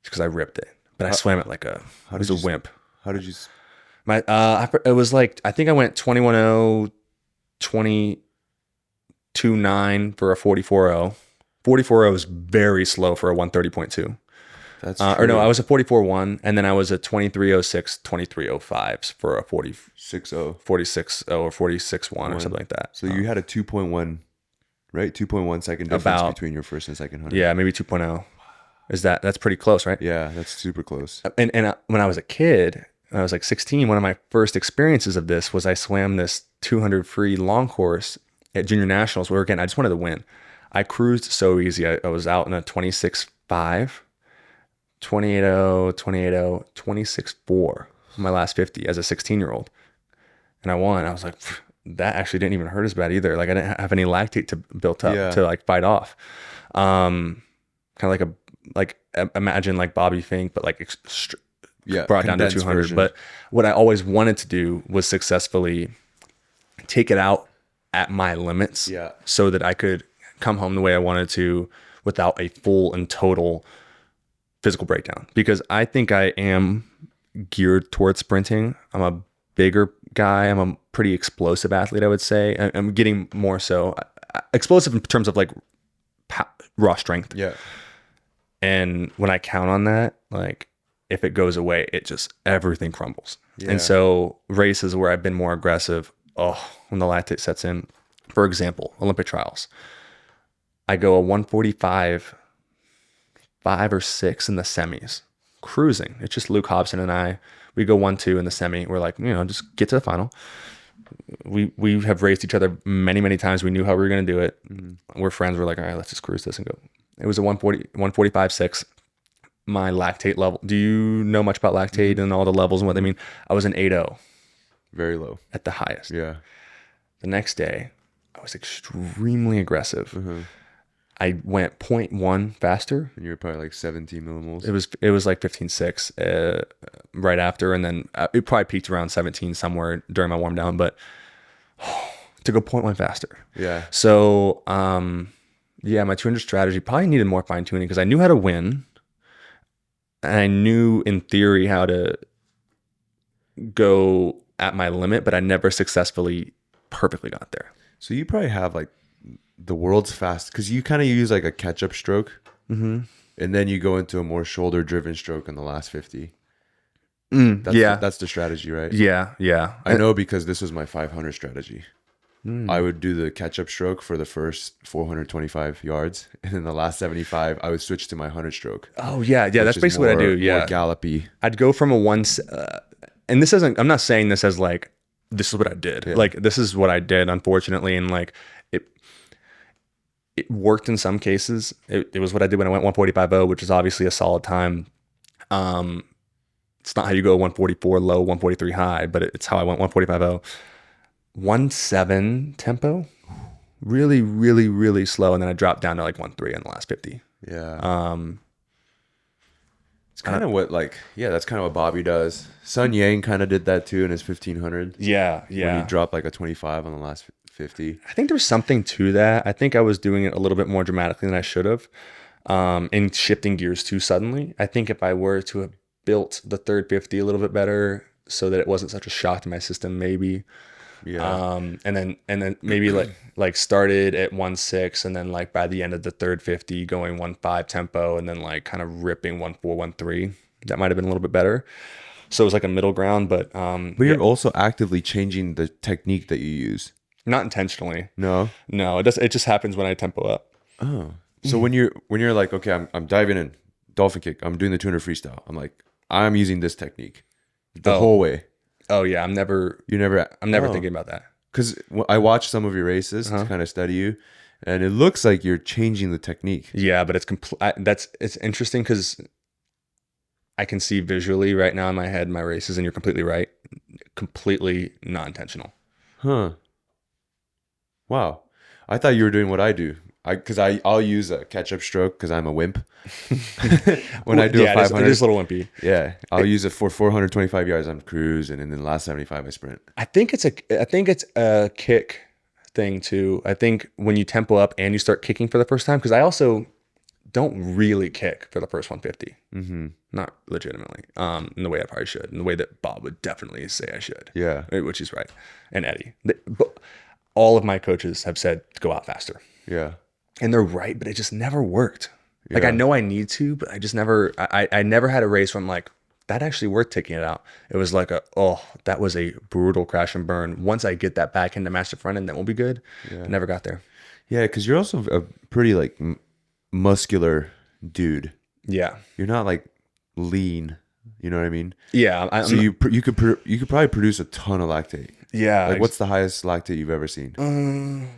Because I ripped it. But I swam it like How it was did a you? wimp. How did you? It was like, I think I went 21:0, 22:9 for a 44:0. 44:0 is very slow for a 130.2. That's Or no, true. I was a 44:1, and then I was a 23:06, 23:05s for a 6-0. 46:0 or 46:1 or something like that. So you had a 2.1, right? 2.1 second difference About- between your first and second 100. Yeah, maybe 2.0. That's pretty close, right? Yeah, that's super close. And when I was a kid, when I was like 16, one of my first experiences of this was I swam this 200 free long course at junior nationals where, again, I just wanted to win. I cruised so easy. I was out in a 26.5, 28:0, 28:0, 26.4 my last 50 as a 16-year-old. And I won. I was like, that actually didn't even hurt as bad either. Like I didn't have any lactate built up Yeah. to like fight off. Kind of like imagine like Bobby Fink, but like Yeah, brought down to condensed 200. version. But what I always wanted to do was successfully take it out at my limits, Yeah. so that I could come home the way I wanted to without a full and total physical breakdown. Because I think I am geared towards sprinting. I'm a bigger guy. I'm a pretty explosive athlete, I would say. I'm getting more so explosive in terms of like raw strength. Yeah. And when I count on that, like if it goes away, it just everything crumbles. Yeah. And so races where I've been more aggressive, when the lactate sets in, for example, Olympic trials, I go a 145, 5 or 6 in the semis, cruising. It's just Luke Hobson and I. We go 1-2 in the semi. We're like, just get to the final. We have raced each other many, many times. We knew how we were going to do it. Mm-hmm. We're friends. We're like, all right, let's just cruise this and go. It was a 145.6. My lactate level. Do you know much about lactate and all the levels and what they mean? I was an 8.0 Very low. at the highest. Yeah. The next day, I was extremely aggressive. Mm-hmm. I went 0.1 faster. And you were probably like 17 millimoles. It was like 15.6 right after, and then it probably peaked around 17 somewhere during my warm down. But to go 0.1 faster. Yeah. So my 200 strategy probably needed more fine tuning because I knew how to win, and I knew in theory how to go at my limit, but I never successfully perfectly got there. So you probably have like the world's fast, because you kind of use like a catch-up stroke, and then you go into a more shoulder-driven stroke in the last 50. That's the strategy, right? Yeah. I know, because this was my 500 strategy. I would do the catch-up stroke for the first 425 yards, and then the last 75, I would switch to my 100 stroke. Oh yeah. That's which is basically what I do. more Yeah. gallopy. I'd go from a and this isn't, I'm not saying this as like, this is what I did. Yeah. Like, this is what I did, unfortunately. And like, it worked in some cases. It was what I did when I went 145.0, which is obviously a solid time. It's not how you go 144 low, 143 high, but it's how I went 145.0. 1.7 tempo, really, really, really slow. And then I dropped down to like 1.3 in the last 50. Yeah. It's kind of what that's kind of what Bobby does. Sun Yang kind of did that too in his 1500. Yeah. When he dropped like a 25 on the last 50. I think there's something to that. I think I was doing it a little bit more dramatically than I should have, in shifting gears too suddenly. I think if I were to have built the third 50 a little bit better so that it wasn't such a shock to my system, maybe. Yeah. And then maybe like started at 1.6 and then like by the end of the third 50 going 1.5 tempo and then like kind of ripping 1.4, 1.3. That might have been a little bit better. So it was like a middle ground, but you're also actively changing the technique that you use. Not intentionally. No. It just happens when I tempo up. Oh. So when you're like, okay, I'm diving in, dolphin kick, I'm doing the 200 freestyle. I'm like, I'm using this technique the whole way. Oh yeah, I'm never thinking about that. Because I watched some of your races to kind of study you, and it looks like you're changing the technique. Yeah, but it's interesting because I can see visually right now in my head my races, and you're completely right, completely not intentional. Huh. Wow. I thought you were doing what I do. Because I'll use a catch-up stroke because I'm a wimp. When I do a 500, it is a little wimpy. yeah, I'll use it for 425 yards. I'm cruising, and then the last 75 I sprint. I think it's a kick thing too. I think when you tempo up and you start kicking for the first time, because I also don't really kick for the first 150. Not legitimately, in the way I probably should, in the way that Bob would definitely say I should. Yeah. Which is right. And Eddie. But all of my coaches have said go out faster. Yeah. And they're right, but it just never worked. Like Yeah. I know I need to, but I just never I never had a race where I'm like, that actually worth taking it out. It was like that was a brutal crash and burn. Once I get that back into master front end, that will be good. Yeah. Never got there. Yeah, because you're also a pretty like muscular dude. Yeah. You're not like lean. You know what I mean? Yeah. So you could probably produce a ton of lactate. Yeah. Like what's the highest lactate you've ever seen?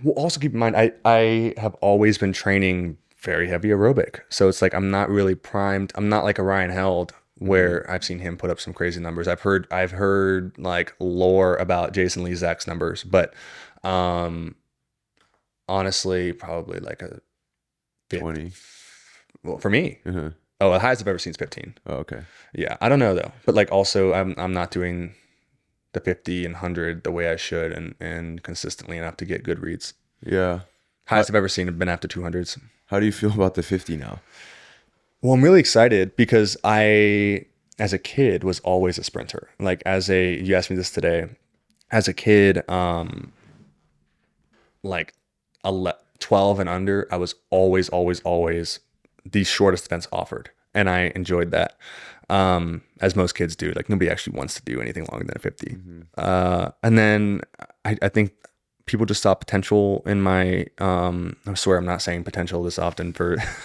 Well, also keep in mind, I have always been training very heavy aerobic. So it's like I'm not really primed. I'm not like a Ryan Held where I've seen him put up some crazy numbers. I've heard like lore about Jason Lezak's numbers, but honestly, probably like a 20. Well, for me, Uh-huh. the highest I've ever seen is 15. Oh, okay. Yeah, I don't know though, but like also I'm not doing the 50 and 100 the way I should and consistently enough to get good reads. Yeah. Highest I've ever seen have been after 200s. How do you feel about the 50 now? Well, I'm really excited because I, as a kid, was always a sprinter. Like you asked me this today, as a kid, like 12 and under, I was always the shortest events offered. And I enjoyed that. As most kids do. Like nobody actually wants to do anything longer than a 50. And then I think people just saw potential in my, I swear I'm not saying potential this often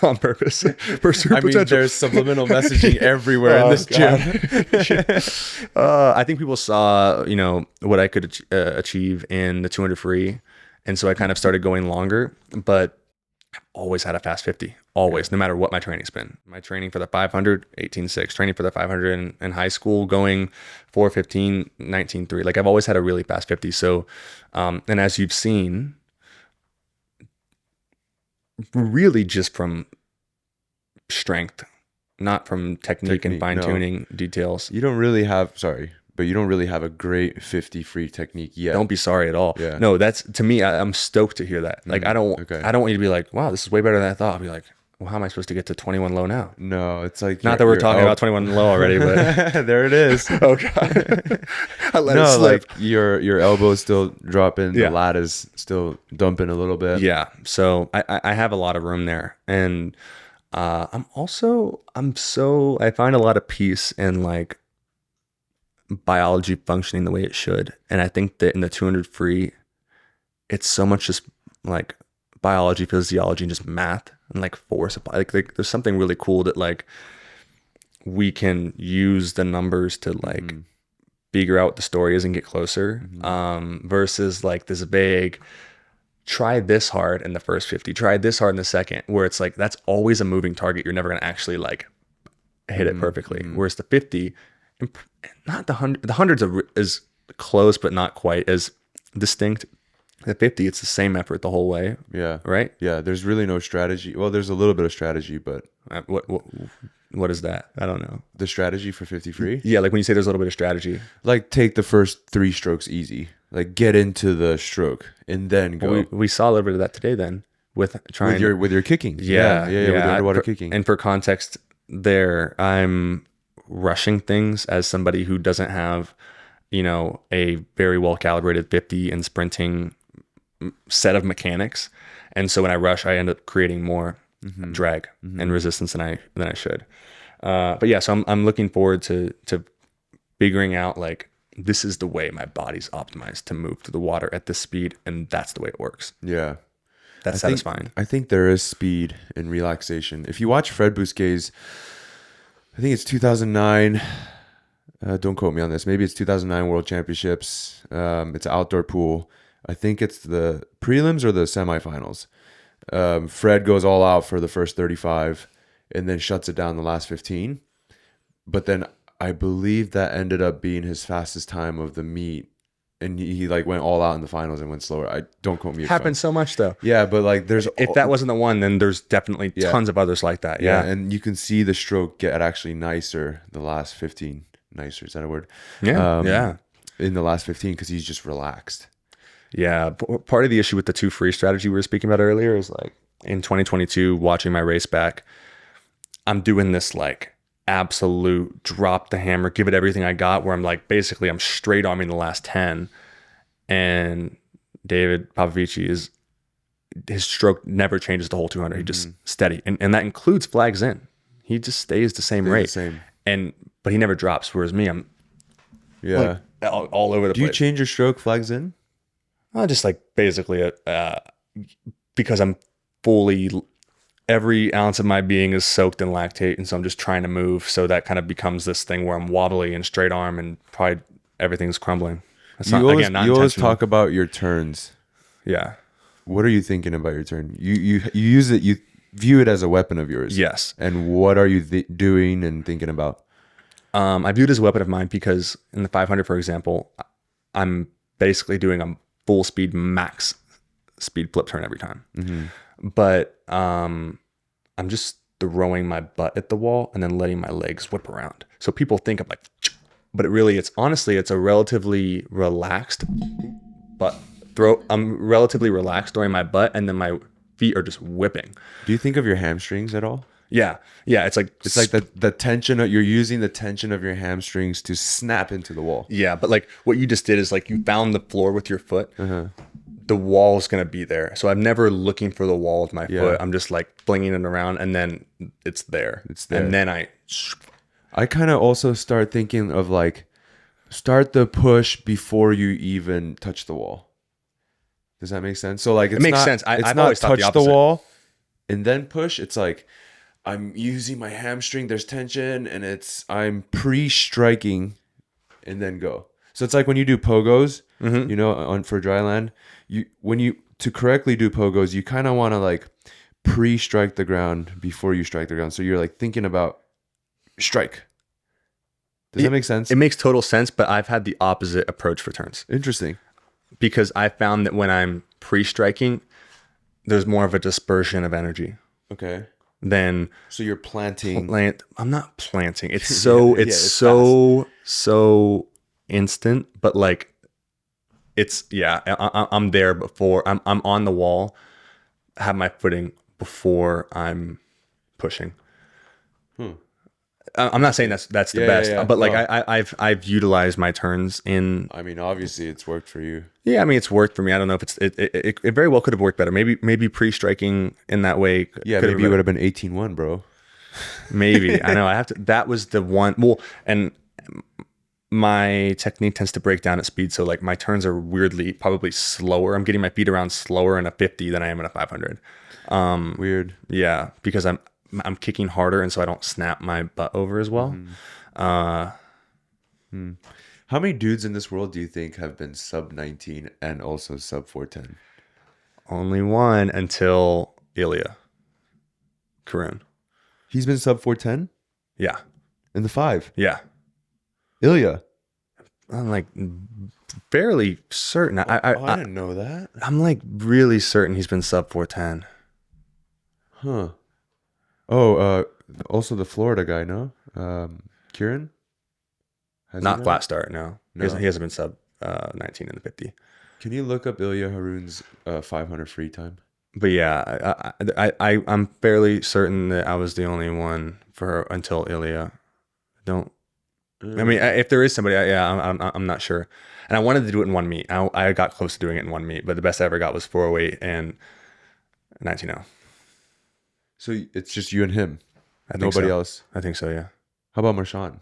on purpose. Pursue potential. There's subliminal messaging everywhere in this gym. I think people saw, what I could achieve in the 200 free. And so I kind of started going longer, but I've always had a fast 50, always, no matter what my training's been. My training for the 500, 18.6, training for the 500 in high school, going 4:15, 19.3. Like I've always had a really fast 50. So, and as you've seen, really just from strength, not from technique and fine tuning details. You don't really have a great 50 free technique yet. Don't be sorry at all. Yeah. No, that's to me. I'm stoked to hear that. Like I don't want you to be like, wow, this is way better than I thought. I'll be like, well, how am I supposed to get to 21 low now? No, it's like not that we're talking about 21 low already, but there it is. Oh god, I let it slip. Like your elbow's still dropping, the lat is still dumping a little bit. Yeah, so I have a lot of room there, and I find a lot of peace in like biology functioning the way it should. And I think that in the 200 free, it's so much just like biology, physiology, and just math and like force. Like there's something really cool that like we can use the numbers to like figure out what the story is and get closer, versus like this vague, try this hard in the first 50, try this hard in the second, where it's like that's always a moving target. You're never going to actually like hit it perfectly. Whereas the 50, not the 100, the hundreds is close but not quite as distinct. The 50, it's the same effort the whole way. Yeah. Right? Yeah, there's really no strategy. Well, there's a little bit of strategy, but what is that? I don't know. The strategy for 50 free? Yeah, like when you say there's a little bit of strategy. Like take the first 3 strokes easy. Like get into the stroke and then go. Well, we saw a little bit of that today then with trying with your kicking. Yeah, with your underwater kicking. And for context there, I'm rushing things as somebody who doesn't have, a very well calibrated 50 and sprinting set of mechanics. And so when I rush, I end up creating more drag and resistance than I should. But yeah, so I'm looking forward to figuring out like, this is the way my body's optimized to move through the water at this speed. And that's the way it works. Yeah. That's satisfying. I think there is speed and relaxation. If you watch Fred Bousquet's, I think it's 2009. Don't quote me on this. Maybe it's 2009 World Championships. It's an outdoor pool. I think it's the prelims or the semifinals. Fred goes all out for the first 35 and then shuts it down the last 15. But then I believe that ended up being his fastest time of the meet. and he like went all out in the finals and went slower. I don't quote me. Happens so much though. Yeah, but like there's If that wasn't the one, then there's definitely tons of others like that. yeah, Yeah. and you can see the stroke get actually nicer the last 15. Nicer, is that a word? Yeah. Yeah. In the last 15 because he's just relaxed. Yeah. Part of the issue with the 2 free strategy we were speaking about earlier is like in 2022, watching my race back, I'm doing this like absolute drop the hammer, give it everything I got, where I'm like, basically I'm straight arming the last 10. And David Papavici his stroke never changes the whole 200. He just steady. And that includes flags in. He just stays the same rate. But he never drops. Whereas me, I'm like all over the place. Do you change your stroke flags in? I just like basically because I'm fully, every ounce of my being is soaked in lactate. And so I'm just trying to move. So that kind of becomes this thing where I'm wobbly and straight arm and probably everything's crumbling. You always talk about your turns. Yeah. What are you thinking about your turn? You use it, you view it as a weapon of yours. Yes. And what are you doing and thinking about? I view it as a weapon of mine because in the 500, for example, I'm basically doing a full speed max speed flip turn every time. But I'm just throwing my butt at the wall and then letting my legs whip around. So people think I'm like, but it's honestly a relatively relaxed butt throw. I'm relatively relaxed throwing my butt and then my feet are just whipping. Do you think of your hamstrings at all? Yeah. It's like the tension you're using the tension of your hamstrings to snap into the wall. Yeah, but like what you just did is like you found the floor with your foot. The wall's gonna be there. So I'm never looking for the wall with my foot. I'm just like flinging it around, and then it's there. And then I kind of also start thinking of like start the push before you even touch the wall. Does that make sense? So like it makes sense. I've not always thought the touch the opposite. wall and then push. It's like I'm using my hamstring. There's tension, and I'm pre-striking, and then go. So it's like when you do pogos, you know, for dry land. To correctly do pogos, you kind of want to like pre-strike the ground before you strike the ground. So you're like thinking about strike. Does that make sense? It makes total sense, but I've had the opposite approach for turns. Interesting. Because I found that when I'm pre-striking, there's more of a dispersion of energy. Okay. So you're planting. I'm not planting. It's so so instant, but like I'm there before I'm on the wall, have my footing before I'm pushing. I'm not saying that's the best, but like I've utilized my turns in. I mean, obviously it's worked for you. Yeah, I mean it's worked for me. I don't know if it very well could have worked better. Maybe pre-striking in that way. Yeah, maybe it would have been 18-1, bro. Maybe. I know. That was the one. Well, and my technique tends to break down at speed, so like my turns are weirdly probably slower. I'm getting my feet around slower in a 50 than I am in a 500. Weird. Yeah, because I'm kicking harder, and so I don't snap my butt over as well. How many dudes in this world do you think have been sub 19 and also sub 410? Only one until Ilya Karun. He's been sub 410? Yeah. In the 5? Yeah. Ilya? I'm like fairly certain. I didn't know that. I'm like really certain he's been sub 410. Huh. Oh, also the Florida guy, no? Kieran? Not flat start, no. He hasn't been sub 19 in the 50. Can you look up Ilya Harun's 500 free time? But yeah, I'm fairly certain that I was the only one for her until Ilya. I mean, if there is somebody, I'm not sure. And I wanted to do it in one meet. I got close to doing it in one meet, but the best I ever got was 408 and 19.0. So it's just you and him? Nobody else? I think so, yeah. How about Marshawn?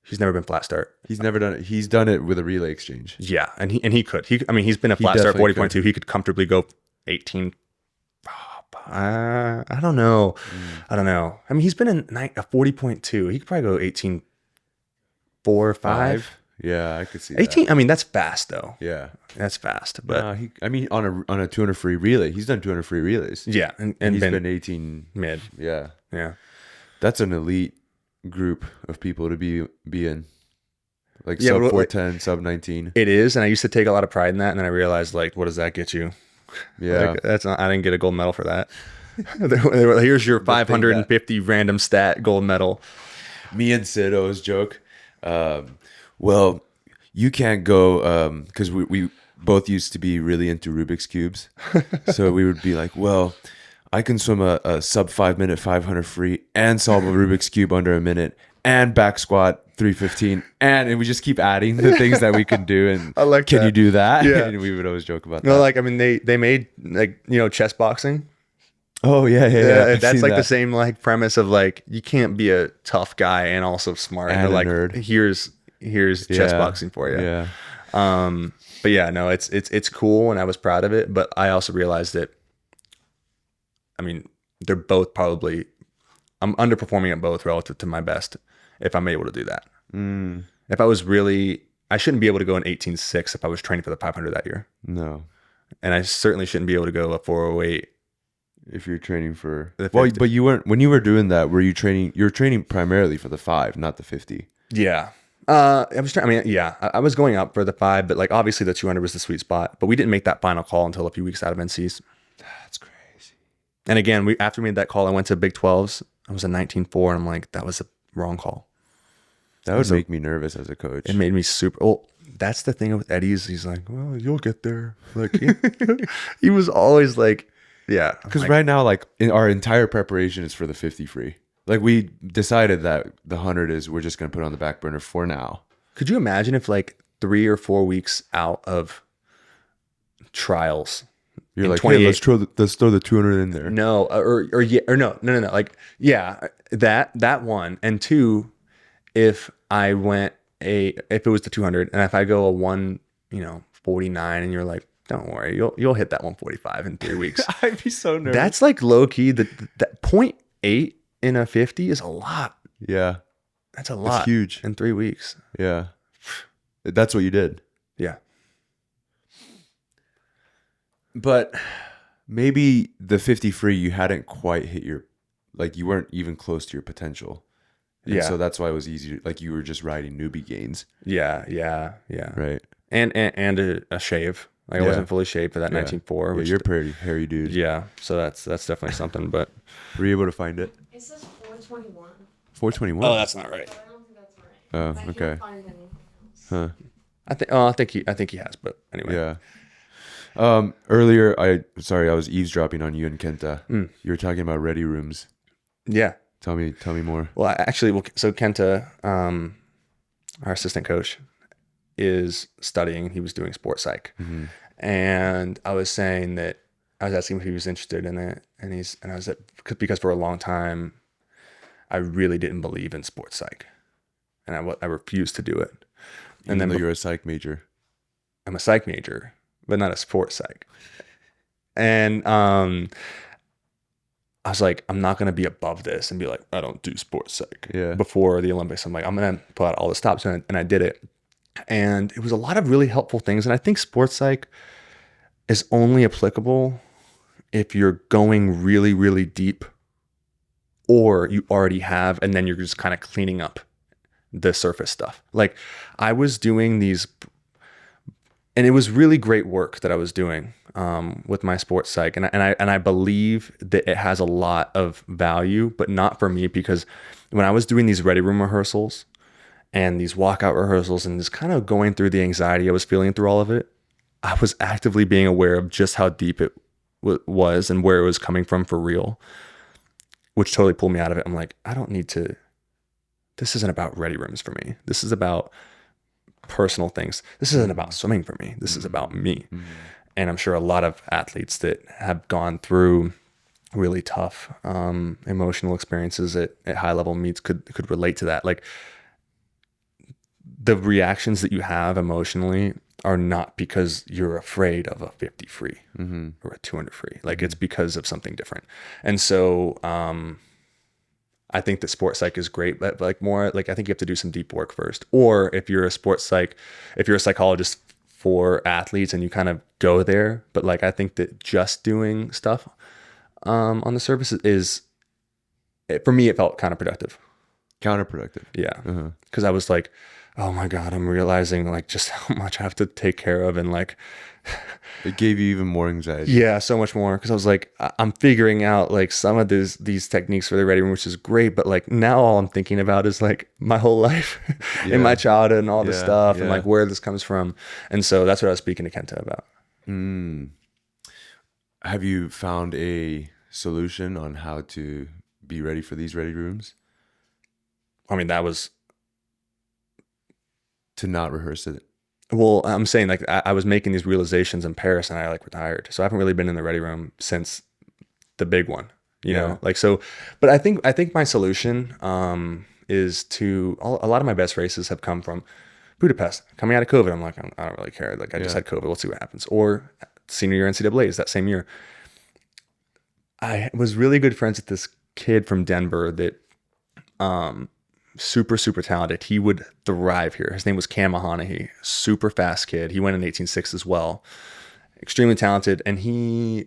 He's never been flat start. He's never done it. He's done it with a relay exchange. Yeah, and he could. He's been a flat start 40.2. He could comfortably go 18. I don't know. I don't know. I mean, he's been in a 40.2. He could probably go 18, 4, 5. Yeah, I could see 18. that. I mean, that's fast though. Yeah, that's fast. But on a 200 free relay, he's done 200 free relays. Yeah, and he's been 18 mid. Yeah. That's an elite group of people to be in. Like Yeah, sub but, 410, sub 19. it is, and I used to take a lot of pride in that, and then I realized, like, what does that get you? Yeah. Like, that's not. I didn't get a gold medal for that. They were like, here's your The thing 550 random stat gold medal. Me and Sid always joke, well, you can't go, because we both used to be really into Rubik's Cubes. So we would be like, well, I can swim a sub 5 minute 500 free and solve a Rubik's Cube under a minute and back squat 315. And we just keep adding the things that we can do. And I like can that. you do that? Yeah. And we would always joke about No, that. like, I mean, they made, like, chess boxing. Oh, yeah. I've That's seen like the that. same like premise of like you can't be a tough guy and also smart. And they're a like, nerd. here's chess Yeah. boxing for you. Yeah. But yeah, no, it's cool, and I was proud of it. But I also realized that, I mean, they're both probably, I'm underperforming at both relative to my best if I'm able to do that. If I was really, I shouldn't be able to go an 18.6 if I was training for the 500 that year, No. and I certainly shouldn't be able to go a 408. If you're training for The well, 50. but you weren't when you were doing that. Were you training? You're training primarily for the 5, not the 50. Yeah. I was trying, I mean, yeah, I was going up for the 5, but like obviously the 200 was the sweet spot. But we didn't make that final call until a few weeks out of NCs. That's crazy. And again, after we made that call, I went to Big 12s. I was a 19.4, and I'm like, that was a wrong call. That would make me nervous as a coach. It made me super. Well, that's the thing with Eddie's. He's like, well, you'll get there. Like he was always like, yeah, Because like, right now, like in our entire preparation is for the 50 free. Like we decided that the 100 is we're just gonna put it on the back burner for now. could you imagine if like 3 or 4 weeks out of trials, You're in like, hey, 28 let's throw the 200 in there. no, or yeah, or no, like, yeah, that one, and two, if I went if it was the 200, and if I go a 149, and you're like, don't worry, you'll hit that 145 in 3 weeks. I'd be so nervous. That's like low key. That 0.8 in a 50 is a lot. Yeah, That's a lot. huge. In 3 weeks. yeah. That's what you did. Yeah. But maybe the 50 free, you hadn't quite hit your, like you weren't even close to your potential. And Yeah. so that's why it was easier. Like you were just riding newbie gains. Yeah. Right. And a shave. Like I Yeah. wasn't fully shaved for that Yeah. 19.4. Yeah, Which you're a pretty hairy dude. yeah. So that's definitely something. But Were you able to find it? It says 421, 421. that's not right. but I don't think that's right. Oh, I can't okay. find anything else. Huh. I think he has. But anyway. Yeah. Earlier, I was eavesdropping on you and Kenta. You were talking about ready rooms. Yeah. Tell me more. Well, so Kenta, our assistant coach, is studying. He was doing sports psych, and I was saying that I was asking him if he was interested in it, and I was like, because for a long time, I really didn't believe in sports psych, and I refused to do it. And And then then you're a psych major. I'm a psych major, but not a sports psych, and I was like, I'm not going to be above this and be like, I don't do sports psych. Yeah. Before the Olympics, I'm like, I'm going to pull out all the stops. And I did it. And it was a lot of really helpful things. And I think sports psych is only applicable if you're going really, really deep, or you already have, and then you're just kind of cleaning up the surface stuff. Like I was doing these, and it was really great work that I was doing with my sports psych, and I believe that it has a lot of value, but not for me, because when I was doing these ready room rehearsals and these walkout rehearsals and just kind of going through the anxiety I was feeling through all of it, I was actively being aware of just how deep it was and where it was coming from for real, which totally pulled me out of it. I'm like, I don't need to. This isn't about ready rooms for me. This is about personal things. This isn't about swimming for me. This is about me. And I'm sure a lot of athletes that have gone through really tough emotional experiences at high level meets could relate to that. Like the reactions that you have emotionally are not because you're afraid of a 50 free or a 200 free. Like it's because of something different. And so I think that sports psych is great, but like more like I think you have to do some deep work first. Or if you're a sports psych, if you're a psychologist for athletes and you kind of go there, but like I think that just doing stuff on the surface is, for me, it felt counterproductive. Counterproductive. Yeah. Because I was like, oh my God, I'm realizing like just how much I have to take care of. And like, It gave you even more anxiety. yeah, so much more. Because I was like, I'm figuring out like some of these techniques for the ready room, which is great. But like now all I'm thinking about is like my whole life and my childhood and all this stuff and like where this comes from. And so that's what I was speaking to Kenta about. Have you found a solution on how to be ready for these ready rooms? I mean, that was, To not rehearse it. well, I'm saying like I was making these realizations in Paris and I like retired. So I haven't really been in the ready room since the big one, you know, like, so, but I think my solution, is to, a lot of my best races have come from Budapest coming out of COVID. I'm like, I don't really care. Like I just had COVID. Let's see what happens. Or senior year NCAAs that same year. I was really good friends with this kid from Denver that, super, super talented. He would thrive here. His name was Cam Mahanahy, super fast kid. He went in 18.6 as well. Extremely talented. And he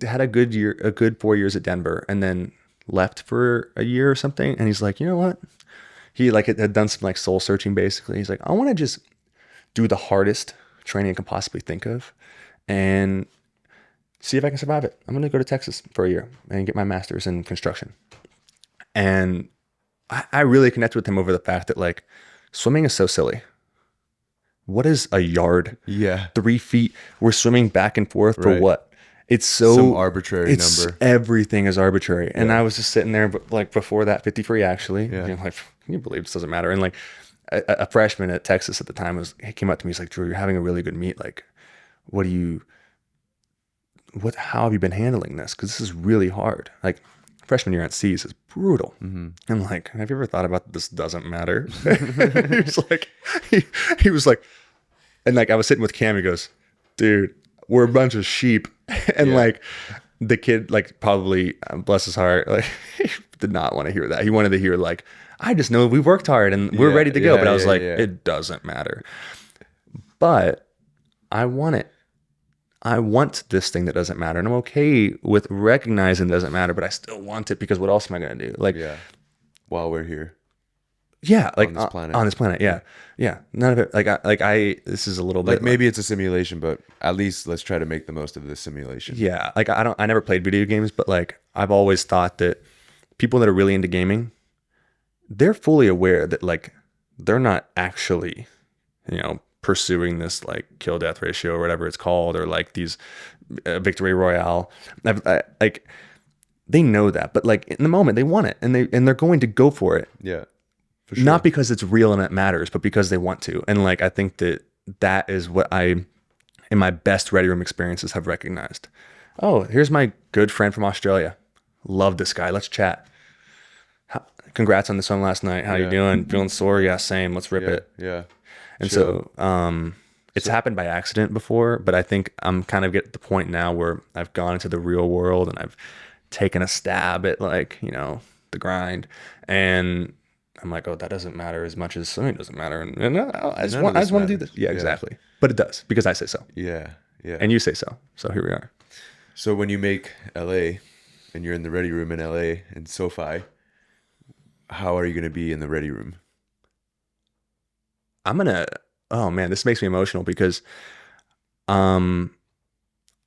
had a good 4 years at Denver and then left for a year or something. And he's like, you know what? He like had done some like soul searching basically. He's like, I want to just do the hardest training I can possibly think of and see if I can survive it. I'm going to go to Texas for a year and get my master's in construction. And I really connected with him over the fact that like swimming is so silly. What is a yard? Yeah. 3 feet. We're swimming back and forth for what? It's so some arbitrary number. Everything is arbitrary. And I was just sitting there, but like before that 50 free actually, being like, can you believe this doesn't matter? And like a freshman at Texas at the time he came up to me. He's like, Drew, you're having a really good meet. Like, how have you been handling this? Cause this is really hard. Like freshman year at C's is brutal. I'm like, have you ever thought about this doesn't matter? he was like, he was like, and like I was sitting with Cam, he goes, dude, we're a bunch of sheep. And like the kid, like probably, bless his heart, like he did not want to hear that. He wanted to hear like, I just know we worked hard and we're ready to go. But I was like, it doesn't matter. But I want it. I want this thing that doesn't matter. And I'm okay with recognizing it doesn't matter, but I still want it because what else am I going to do? Like, while we're here. Yeah. Like on this planet. Yeah. Yeah. None of it. This is a little bit like maybe it's a simulation, but at least let's try to make the most of this simulation. Yeah. Like I never played video games, but like I've always thought that people that are really into gaming, they're fully aware that like they're not actually, pursuing this like kill death ratio or whatever it's called, or like these victory royale. Like they know that, but like in the moment they want it and they're going to go for it. Yeah. For sure. Not because it's real and it matters, but because they want to. And like, I think that is what I, in my best ready room experiences, have recognized. Oh, here's my good friend from Australia. Love this guy. Let's chat. Congrats on this one last night. How you doing? Feeling sore? Yeah, same. Let's rip it. Yeah. And so it's happened by accident before, but I think I'm kind of getting to the point now where I've gone into the real world and I've taken a stab at like, the grind. And I'm like, oh, that doesn't matter as much as swimming doesn't matter. And I just want to do this. Yeah, exactly. But it does because I say so. Yeah. Yeah. And you say so. So here we are. So when you make LA and you're in the ready room in LA and SoFi, how are you going to be in the ready room? Oh man, this makes me emotional because I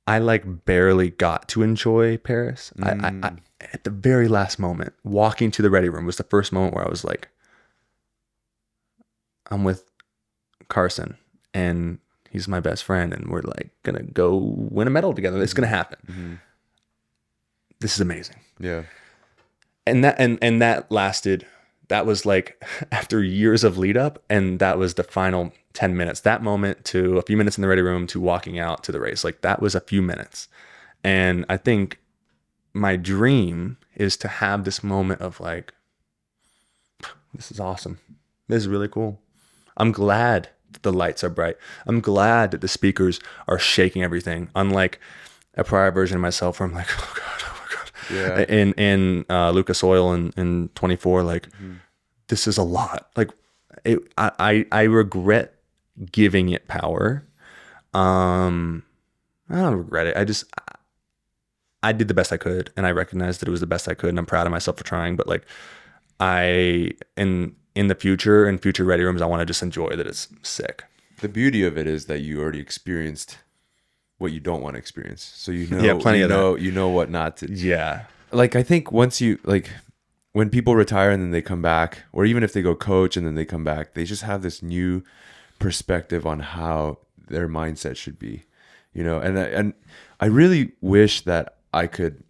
like barely got to enjoy Paris. I at the very last moment, walking to the ready room was the first moment where I was like, I'm with Carson and he's my best friend and we're like gonna go win a medal together. It's gonna happen. This is amazing. Yeah. And that lasted. That was like after years of lead up, and that was the final 10 minutes. That moment to a few minutes in the ready room to walking out to the race, like that was a few minutes. And I think my dream is to have this moment of like, this is awesome. This is really cool. I'm glad that the lights are bright. I'm glad that the speakers are shaking everything. Unlike a prior version of myself where I'm like, oh God. Yeah. In Lucas Oil in 24, like this is a lot. Like I regret giving it power. I don't regret it. I did the best I could and I recognized that it was the best I could and I'm proud of myself for trying, but like in the future, in future ready rooms, I want to just enjoy that it's sick. The beauty of it is that you already experienced what you don't want to experience. So Plenty of that. you know what not to. Yeah. Like I think once you like when people retire and then they come back, or even if they go coach and then they come back, they just have this new perspective on how their mindset should be, and I really wish that I could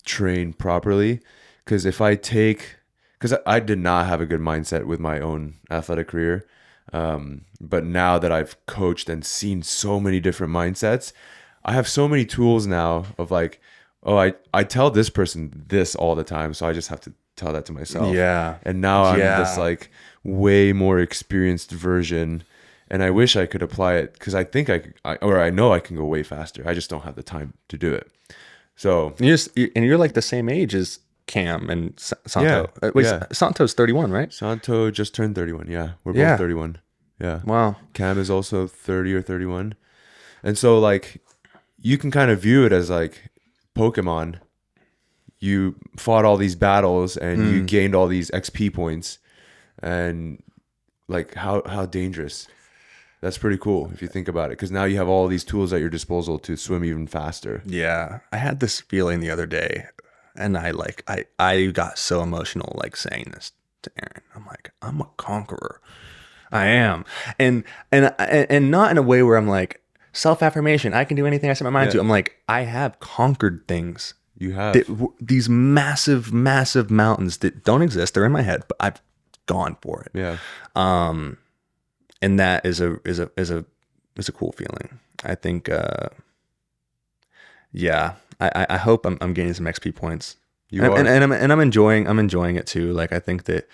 train properly, because because I did not have a good mindset with my own athletic career, but now that I've coached and seen so many different mindsets, I have so many tools now of like, oh, I tell this person this all the time, so I just have to tell that to myself. Yeah. And now I'm this like way more experienced version, and I wish I could apply it, because I think I know I can go way faster. I just don't have the time to do it. So You're like the same age as Cam and Santo. Wait, Santo's 31, right? Santo just turned 31. Yeah, we're both 31. Yeah. Wow. Cam is also 30 or 31. And so like you can kind of view it as like Pokemon. You fought all these battles and you gained all these XP points, and like how dangerous. That's pretty cool if you think about it, because now you have all these tools at your disposal to swim even faster. Yeah. I had this feeling the other day, and I got so emotional like saying this to Aaron. I'm like, I'm a conqueror. I am. And not in a way where I'm like, self-affirmation, I can do anything I set my mind to. I'm like, I have conquered things. You have these massive, massive mountains that don't exist. They're in my head, but I've gone for it. Yeah. And that is a cool feeling. I think. I hope I'm gaining some XP points. I'm enjoying it too. Like I think that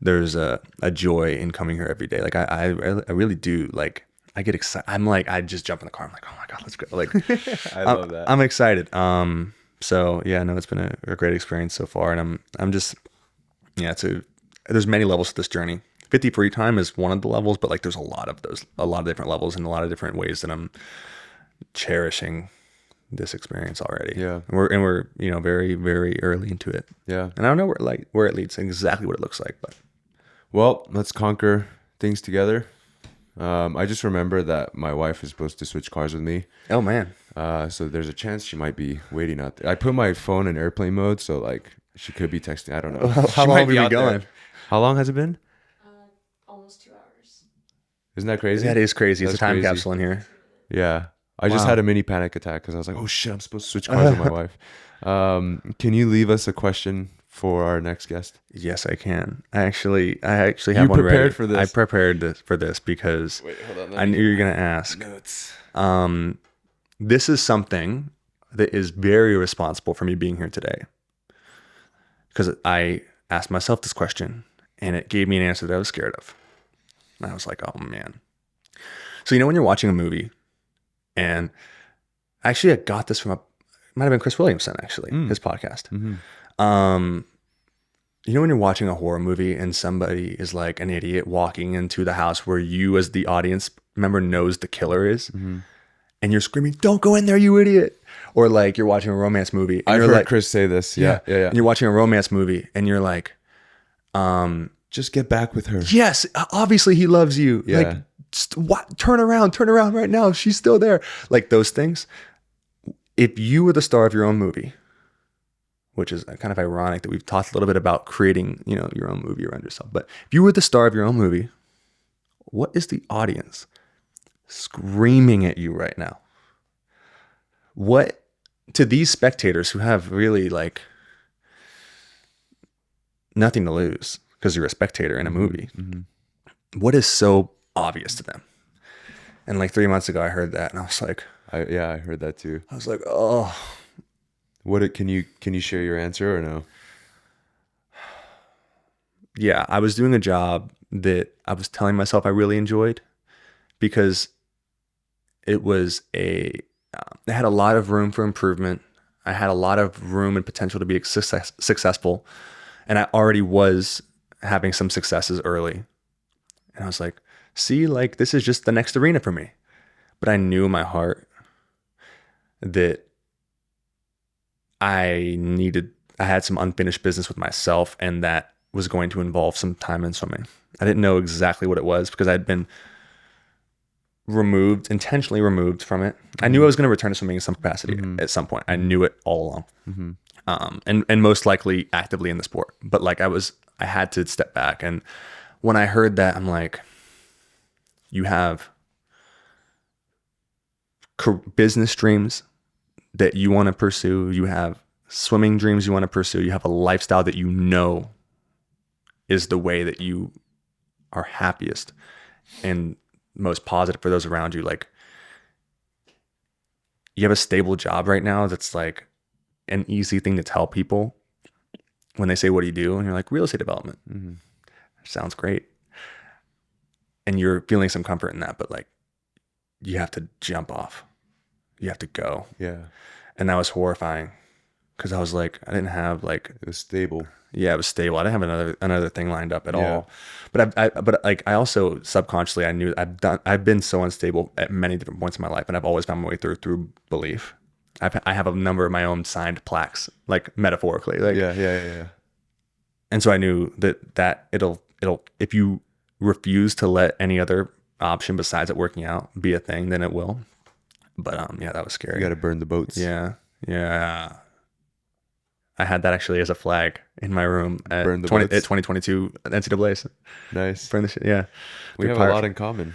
there's a joy in coming here every day. Like I really do. Like I get excited. I'm like, I just jump in the car. I'm like, oh my God, let's go. Like I love that. I'm excited. So yeah, no, it's been a great experience so far, and I'm just there's many levels to this journey. 50 free time is one of the levels, but like there's a lot of different levels and a lot of different ways that I'm cherishing this experience already. Yeah. And we're very, very early into it. Yeah. And I don't know where it leads, exactly what it looks like, but well, let's conquer things together. I just remember that my wife is supposed to switch cars with me. Oh man. So there's a chance she might be waiting out there. I put my phone in airplane mode, so like she could be texting. I don't know. How long have we been going? How long has it been? Almost 2 hours. Isn't that crazy? That is crazy. It's a time crazy. capsule in here. Yeah. I just had a mini panic attack because I was like, oh shit, I'm supposed to switch cars with my wife. Can you leave us a question for our next guest? Yes, I can. I actually have one ready. For this? I prepared for this because I knew you were going to ask. Notes. This is something that is very responsible for me being here today, because I asked myself this question and it gave me an answer that I was scared of. And I was like, oh man. So when you're watching a movie, and actually I got this from it might have been Chris Williamson, actually, his podcast. Mm-hmm. When you're watching a horror movie and somebody is like an idiot walking into the house where you as the audience member knows the killer is, and you're screaming, don't go in there, you idiot. Or like you're watching a romance movie. And I've you're heard like, Chris say this. Yeah. And you're watching a romance movie and you're like, just get back with her. yes, obviously he loves you. Yeah. Like, what? Turn around right now. She's still there. Like those things. If you were the star of your own movie, which is kind of ironic that we've talked a little bit about creating, your own movie around yourself. But if you were the star of your own movie, what is the audience screaming at you right now? What, to these spectators who have really like nothing to lose because you're a spectator in a movie, what is so obvious to them? And like 3 months ago, I heard that and I was like, I heard that too. I was like, oh. Can you share your answer or no? Yeah, I was doing a job that I was telling myself I really enjoyed, because it had a lot of room for improvement. I had a lot of room and potential to be successful. And I already was having some successes early. And I was like, see, like this is just the next arena for me. But I knew in my heart that I had some unfinished business with myself, and that was going to involve some time in swimming. I didn't know exactly what it was because I'd been intentionally removed from it. I knew I was going to return to swimming in some capacity at some point. I knew it all along. And most likely actively in the sport. But like I had to step back. And when I heard that, I'm like, you have business dreams that you want to pursue. You have swimming dreams you want to pursue. You have a lifestyle that you know is the way that you are happiest and most positive for those around you. Like, you have a stable job right now that's like an easy thing to tell people when they say, what do you do? And you're like, real estate development. Sounds great. And you're feeling some comfort in that, but like, you have to jump off. You have to go. Yeah. And that was horrifying because I was like, I didn't have like, It was stable. yeah, it was stable. I didn't have another thing lined up at all. But I also subconsciously, I knew I've been so unstable at many different points in my life, and I've always found my way through belief. I have a number of my own signed plaques, like metaphorically, like Yeah. And so I knew that it'll if you refuse to let any other option besides it working out be a thing, then it will. But yeah, that was scary. You got to burn the boats. Yeah. I had that actually as a flag in my room at Burn the 2022 NCAA. Nice. Burn the shit. Yeah. We have a lot in common.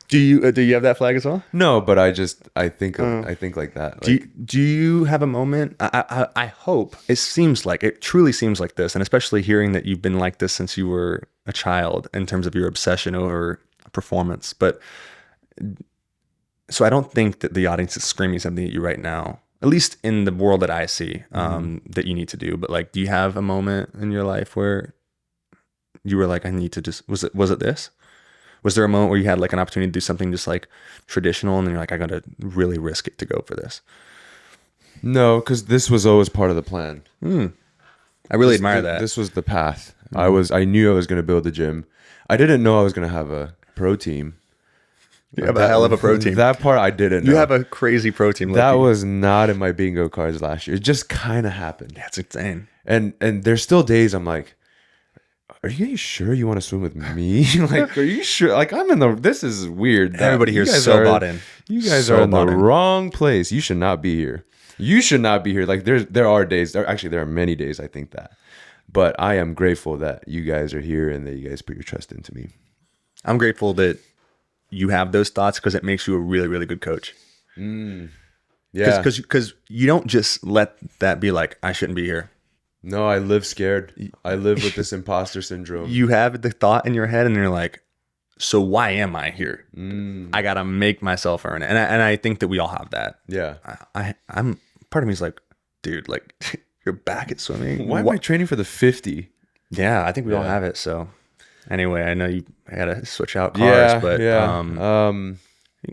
Do you have that flag as well? No, but I think like that. Like, Do you have a moment? I hope it truly seems like this, and especially hearing that you've been like this since you were a child in terms of your obsession over performance. But so I don't think that the audience is screaming something at you right now, at least in the world that I see, that you need to do. But like, do you have a moment in your life where you were like, I need to just, was it this? Was there a moment where you had like an opportunity to do something just like traditional and then you're like, I got to really risk it to go for this? no, because this was always part of the plan. I really admire that. This was the path. I knew I was going to build a gym. I didn't know I was going to have a pro team. You have a hell of a pro team. That part I didn't know. You have a crazy pro team. That was not in my bingo cards last year. It just kind of happened. That's insane. And there's still days I'm like, are you sure you want to swim with me? Like, are you sure? Like, this is weird. Everybody here is so bought in. You guys So are in the bought in. wrong place. You should not be here. You should not be here. Like, there are days, there are many days I think that. But I am grateful that you guys are here and that you guys put your trust into me. I'm grateful that you have those thoughts because it makes you a really, really good coach. Yeah. Because you don't just let that be like, I shouldn't be here. No, I live scared. I live with this imposter syndrome. You have the thought in your head and you're like, so why am I here? I got to make myself earn it. And I think that we all have that. Yeah. I'm part of me is like, dude, like you're back at swimming. Why am I training for the 50? Yeah, I think we all have it. So anyway, I know you had to switch out cars, but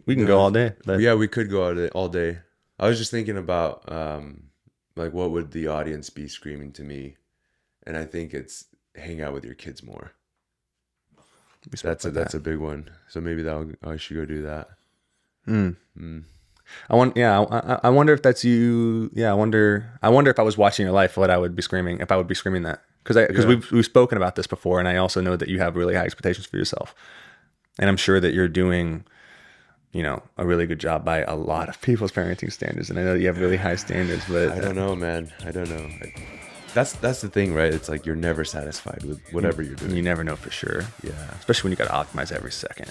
we can go all day. But Yeah, we could go all day. I was just thinking about like, what would the audience be screaming to me? And I think it's hang out with your kids more. That's a big one. So maybe I should go do that. I wonder if that's you. Yeah, I wonder if I was watching your life, what I would be screaming, if I would be screaming that. Because we've spoken about this before, and I also know that you have really high expectations for yourself. And I'm sure that you're doing, a really good job by a lot of people's parenting standards. And I know that you have really high standards, but I don't know, man. I don't know. That's the thing, right? It's like you're never satisfied with whatever you're doing. You never know for sure. Yeah. Especially when you got to optimize every second.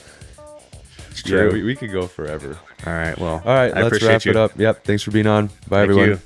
It's Yeah, true. we could go forever. All right. Well, All right, I let's appreciate wrap it up. Yep. Thanks for being on. Bye, Thank everyone. you.